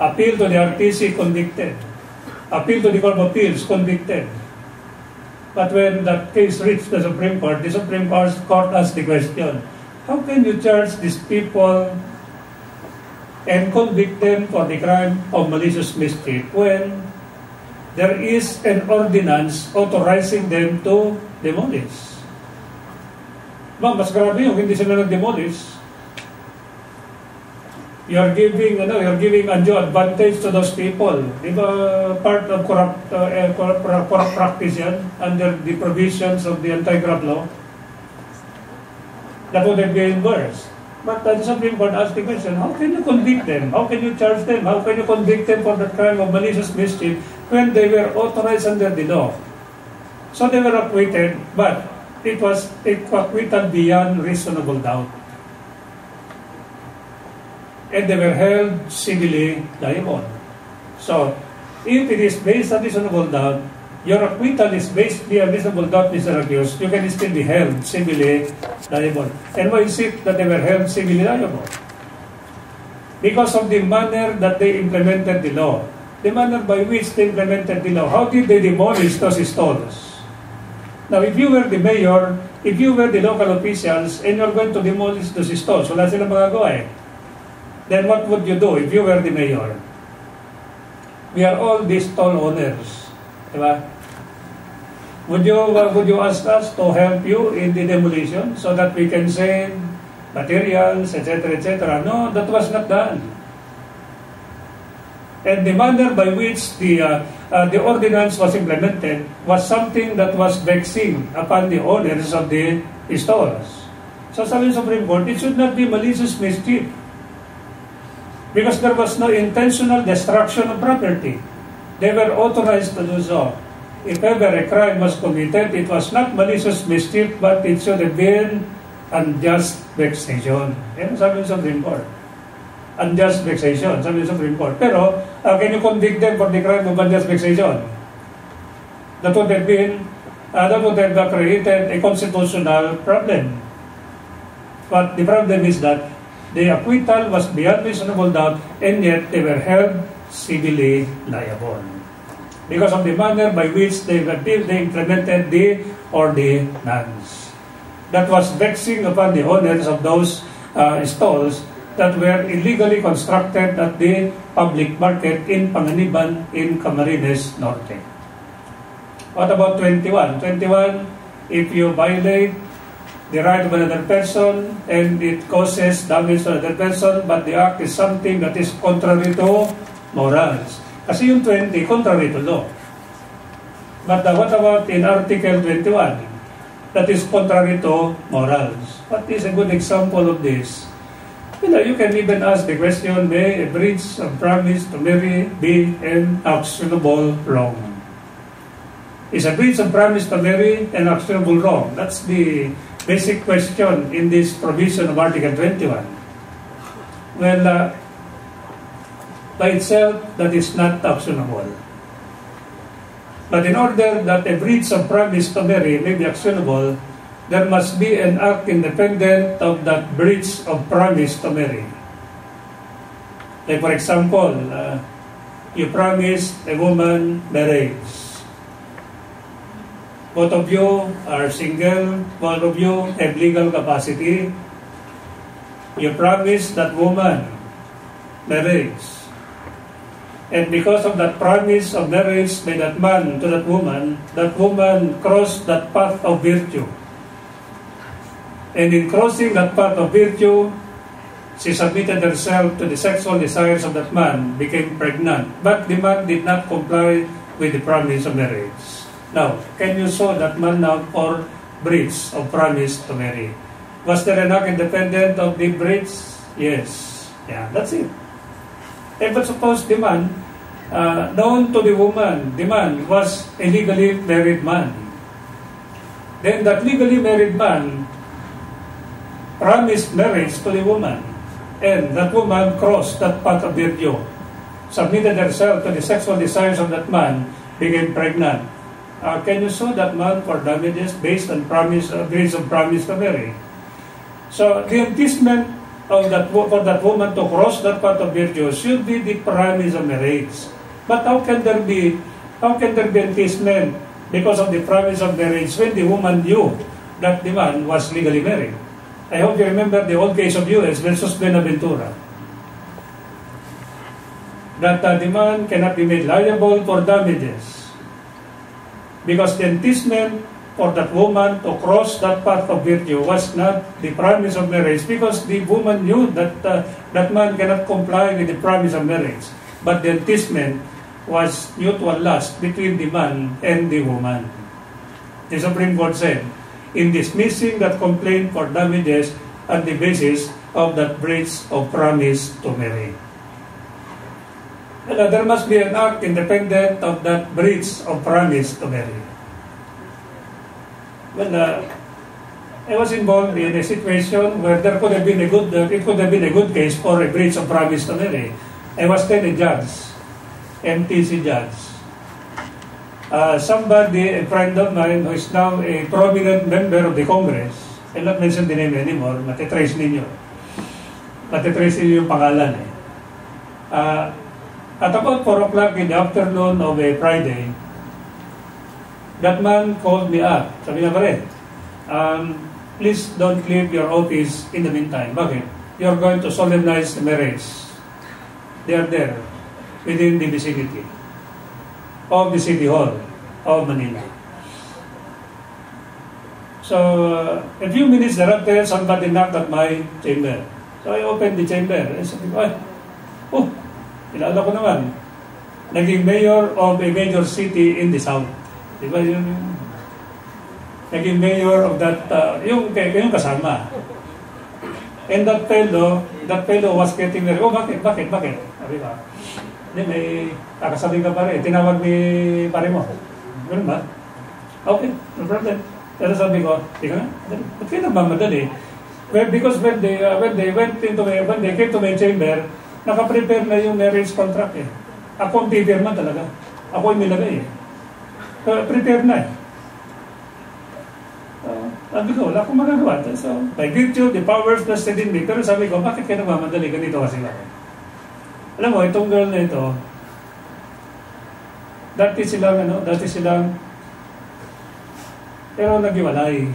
Appeal to the RTC, convicted. Appeal to the Court of Appeals, convicted. But when that case reached the Supreme Court asked the question, how can you charge these people and convict them for the crime of malicious mischief when there is an ordinance authorizing them to demolish? Mas grabe yung hindi sila nag-demolish. You're giving undue advantage to those people. Di ba part of corrupt practice yan under the provisions of the anti-graft law? That would have been worse. But the Supreme Court asked the question, how can you convict them? How can you charge them? How can you convict them for the crime of malicious mischief when they were authorized under the law? So they were acquitted, but it was acquitted beyond reasonable doubt. And they were held civilly liable. So, if it is based on reasonable doubt, your acquittal is based beyond reasonable doubt, Mr. Accused, you can still be held civilly liable. And why is it that they were held civilly liable? Because of the manner that they implemented the law. The manner by which they implemented the law. How did they demolish those stalls? Now, if you were the mayor, if you were the local officials, and you're going to demolish those stalls, wala silang magagawa eh. Then what would you do if you were the mayor? We are all these stall owners. Diba? Would you ask us to help you in the demolition so that we can save materials, etc., etc.? No, that was not done. And the manner by which the ordinance was implemented was something that was vexing upon the owners of the stalls. So sabi ng Supreme Court, it should not be malicious mischief because there was no intentional destruction of property. They were authorized to do so. If ever a crime was committed, it was not malicious mischief, but it should have been unjust vexation. Yan sabi ng Supreme Court. Unjust vexation, sabi ng Supreme Court. Pero, can you convict them for the crime of unjust vexation? That would have created a constitutional problem. But the problem is that the acquittal was beyond reasonable doubt, and yet they were held civilly liable because of the manner by which they implemented the ordinance. That was vexing upon the owners of those stalls that were illegally constructed at the public market in Panganiban in Camarines Norte. What about 21? 21, if you violate the right of another person and it causes damage to another person, but the act is something that is contrary to morals. Kasi yung 20, contrary to law. But what about in Article 21? That is contrary to morals. What is a good example of this? You can even ask the question, may a breach of promise to marry be an actionable wrong? Is a breach of promise to marry an actionable wrong? That's the basic question in this provision of Article 21. Well, by itself, that is not actionable. But in order that a breach of promise to marry may be actionable, there must be an act independent of that breach of promise to marry. Like for example, you promised a woman marriage. Both of you are single, both of you have legal capacity. You promised that woman marriage. And because of that promise of marriage by that man to that woman crossed that path of virtue. And in crossing that path of virtue, she submitted herself to the sexual desires of that man, became pregnant. But the man did not comply with the promise of marriage. Now, can you show that man now for breach of promise to marry? Was there an act independent of the breach? Yes. Yeah, that's it. But suppose the man, known to the woman, the man was a legally married man. Then that legally married man promised marriage to the woman. And that woman crossed that path of virtue, submitted herself to the sexual desires of that man, became pregnant. Can you sue that man for damages based on breach of promise to marry? So the inducement of for that woman to cross that path of virtue should be the promise of marriage. But how can there be inducement because of the promise of marriage when the woman knew that the man was legally married? I hope you remember the old case of U.S. versus Benaventura. That the man cannot be made liable for damages because the enticement for that woman to cross that path of virtue was not the promise of marriage, because the woman knew that that man cannot comply with the promise of marriage. But the enticement was mutual lust between the man and the woman. The Supreme Court said, in dismissing that complaint for damages on the basis of that breach of promise to marry. There must be an act independent of that breach of promise to marry. Well, I was involved in a situation where there could have been it could have been a good case for a breach of promise to marry. I was then a judge, MTC judge. A friend of mine who is now a prominent member of the Congress, I'll not mention the name anymore, matitrace ninyo. Matitrace ninyo yung pangalan eh. At about 4 o'clock in the afternoon of a Friday, that man called me up. Sabi niya, pare, please don't leave your office in the meantime. Bakit? You're going to solemnize the marriage. They are there, within the vicinity of the City Hall of Manila. So, a few minutes thereafter, somebody knocked at my chamber. So, I opened the chamber. And sabi ko, kilala ko naman. Naging mayor of a major city in the South. Diba yun? Naging mayor of that, yung kasama. And that fellow was getting there. Oh, bakit? Sabi ba? Hindi, may kakasabi ka pare. Tinawag ni pare mo. Ganun ba? Okay, no problem. Pero sabi ko, tika na, ba't kayo nagmamadali? Well, because when they came to my chamber, nakaprepare na yung marriage contract eh. Ako ang pipirma talaga. Ako yung nilagay eh. Prepare na eh. Sabi ko, wala akong magagawa. So, by virtue, the powers vested in me. Pero sabi ko, bakit kayo nagmamadali? Ganito kasi ako. Alam mo, itong girl na ito, dati silang, pero naghiwalay.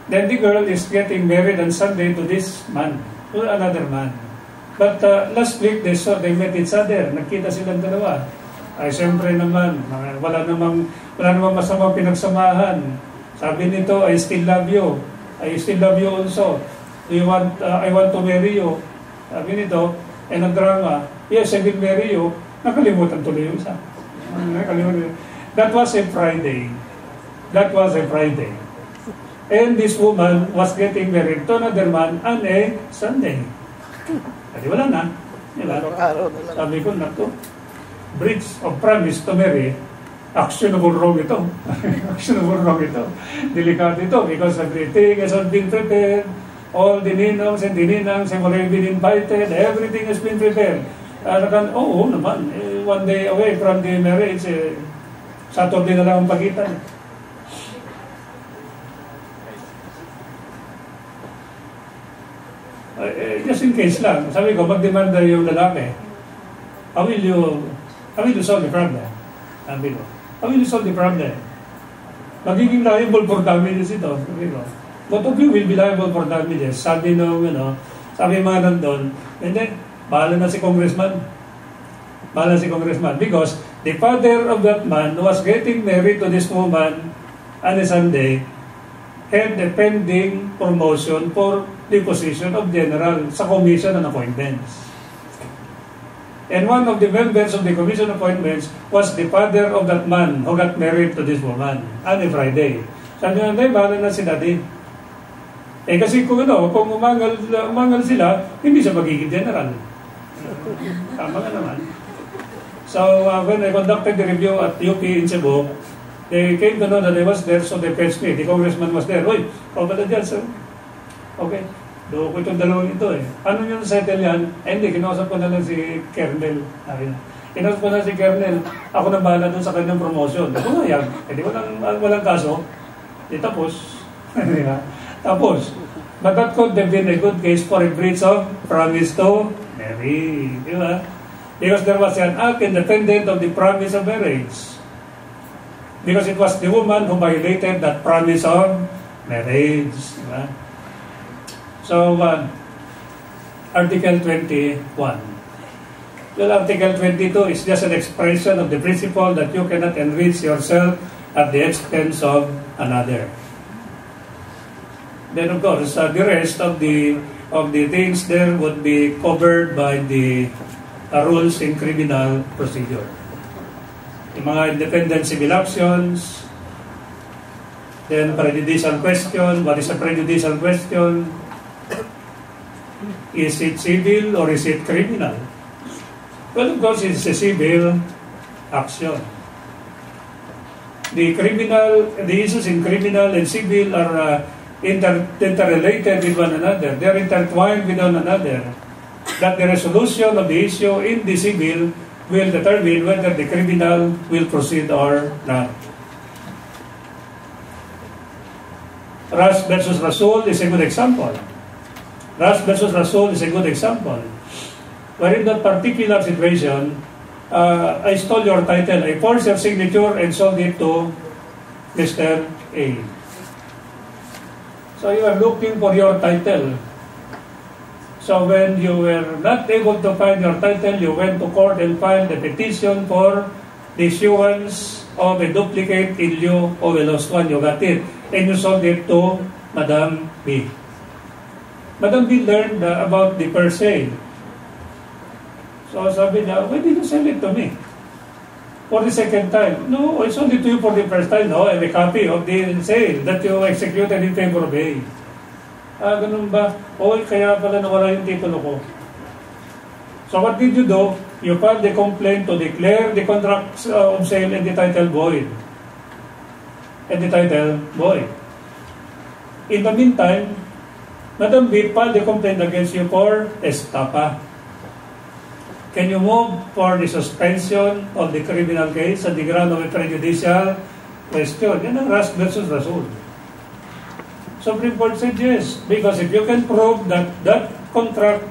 Then the girl is getting married on Sunday to this man, to another man. But last week, they met each other. Nagkita silang dalawa. Ay, siyempre naman, wala namang masamang pinagsamahan. Sabi nito, I still love you. I still love you also. I want to marry you. Sabi nito, nagdrama, yes, I will marry you. Nakalimutan tuloy yung isa. That was a Friday. And this woman was getting married to another man on a Sunday. Kasi wala na. Diba? Sabi ko, nato, breach of promise to marry, actionable wrong ito. Delicate ito because everything has been prepared. All the ninongs and the ninangs have already been invited. Everything has been prepared. Oo naman. One day away from the marriage, Saturday na lang ang pagitan. Just in case lang, sabi ko, magdemanda yung lalaki. How will you solve the problem? Sabi ko, how will you solve the problem? Magiging liable for damages ito. Sabi ko, both of you will be liable for damages. Sabi mga nandun, and then, bahala na si congressman. Because the father of that man who was getting married to this woman on a Sunday had a pending promotion for the position of general sa Commission on Appointments. And one of the members of the Commission on Appointments was the father of that man who got married to this woman on a Friday. Sabi nga, bahala na si daddy. Kasi kung umangal sila, hindi siya magiging general. Tama nga naman. So, when I conducted the review at UP in Cebu, they came to know that I was there, so they fetched me. The congressman was there. Uy, ikaw ba na dyan, sir? Okay. Doon ko itong dalawang ito eh. Ano yung settle yan? Hindi, kinausap ko na lang si Kernel. Kinausap ko na si Kernel. Ako na bahala doon sa kanyang promotion. Ako na yan. Hindi walang kaso. Di tapos. Tapos. But that could have been a good case for a breach of promise to marry. Di ba? Because there was an act independent of the promise of marriage. Because it was the woman who violated that promise of marriage. Diba? So, Article 21. Well, Article 22 is just an expression of the principle that you cannot enrich yourself at the expense of another. Then, of course, the rest of the things there would be covered by the rules in criminal procedure. Yung mga independent civil actions, then prejudicial question. What is a prejudicial question? Is it civil or is it criminal? Well, of course, it's a civil action. The issues in criminal and civil are interrelated with one another. They are intertwined with one another. That the resolution of the issue in the civil will determine whether the criminal will proceed or not. Ras versus Rasul is a good example. Ras versus Rasul is a good example. Where in that particular situation, I stole your title, I forged your signature and sold it to Mr. A. So you are looking for your title. So when you were not able to find your title, you went to court and filed a petition for the issuance of a duplicate in lieu of a lost one. You got it. And you sold it to Madam B. Madam B learned about the per se. So sabi niya, why did you sell it to me? For the second time. No, I sold it to you for the first time. No, I have a copy of the sale that you executed in favor of A. Ganun ba? Kaya pala nawala yung titulo ko. So what did you do? You filed the complaint to declare the contract of sale and the title void. In the meantime, Madam B filed the complaint against you for estafa. Can you move for the suspension of the criminal case on the ground of a prejudicial question? Yan ang Ras versus Rasul. Supreme Court said yes, because if you can prove that that contract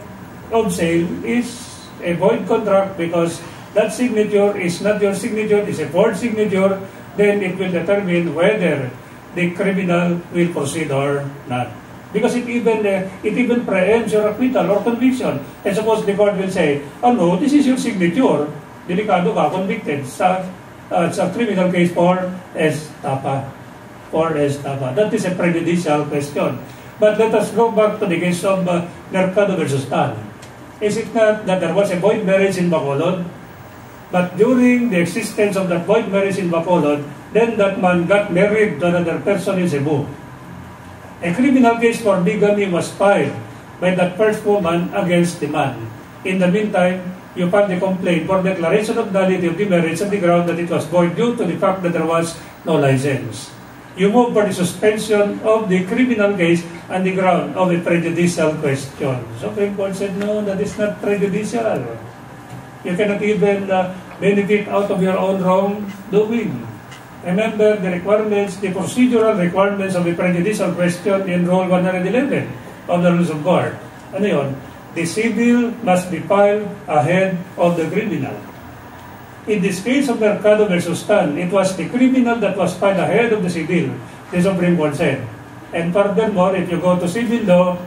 of sale is a void contract because that signature is not your signature, it's a forged signature, then it will determine whether the criminal will proceed or not. Because it even preempts your acquittal or conviction. And suppose the court will say, oh no, this is your signature, delikado ka, convicted sa criminal case for estafa. That is a prejudicial question. But let us go back to the case of Mercado versus Tan. Is it not that there was a void marriage in Bacolod? But during the existence of that void marriage in Bacolod, then that man got married to another person in Cebu. A criminal case for bigamy was filed by that first woman against the man. In the meantime, you filed a complaint for declaration of nullity of the marriage on the ground that it was void due to the fact that there was no license. You move for the suspension of the criminal case on the ground of a prejudicial question. Supreme Court said, no, that is not prejudicial. You cannot even benefit out of your own wrongdoing. Remember the requirements, the procedural requirements of a prejudicial question in Rule 111 of the Rules of Court. Ano yun? The civil must be filed ahead of the criminal. In this case of Mercado versus Tan, it was the criminal that was filed ahead of the civil, the Supreme Court said. And furthermore, if you go to civil law,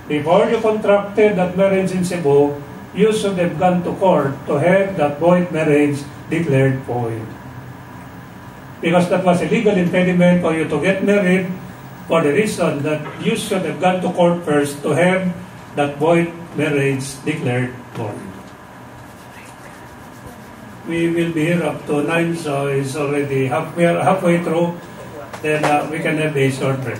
before you contracted that marriage in Cebu, you should have gone to court to have that void marriage declared void. Because that was a legal impediment for you to get married for the reason that you should have gone to court first to have that void marriage declared void. We will be here up to 9, so it's already halfway through. Then we can have a short break.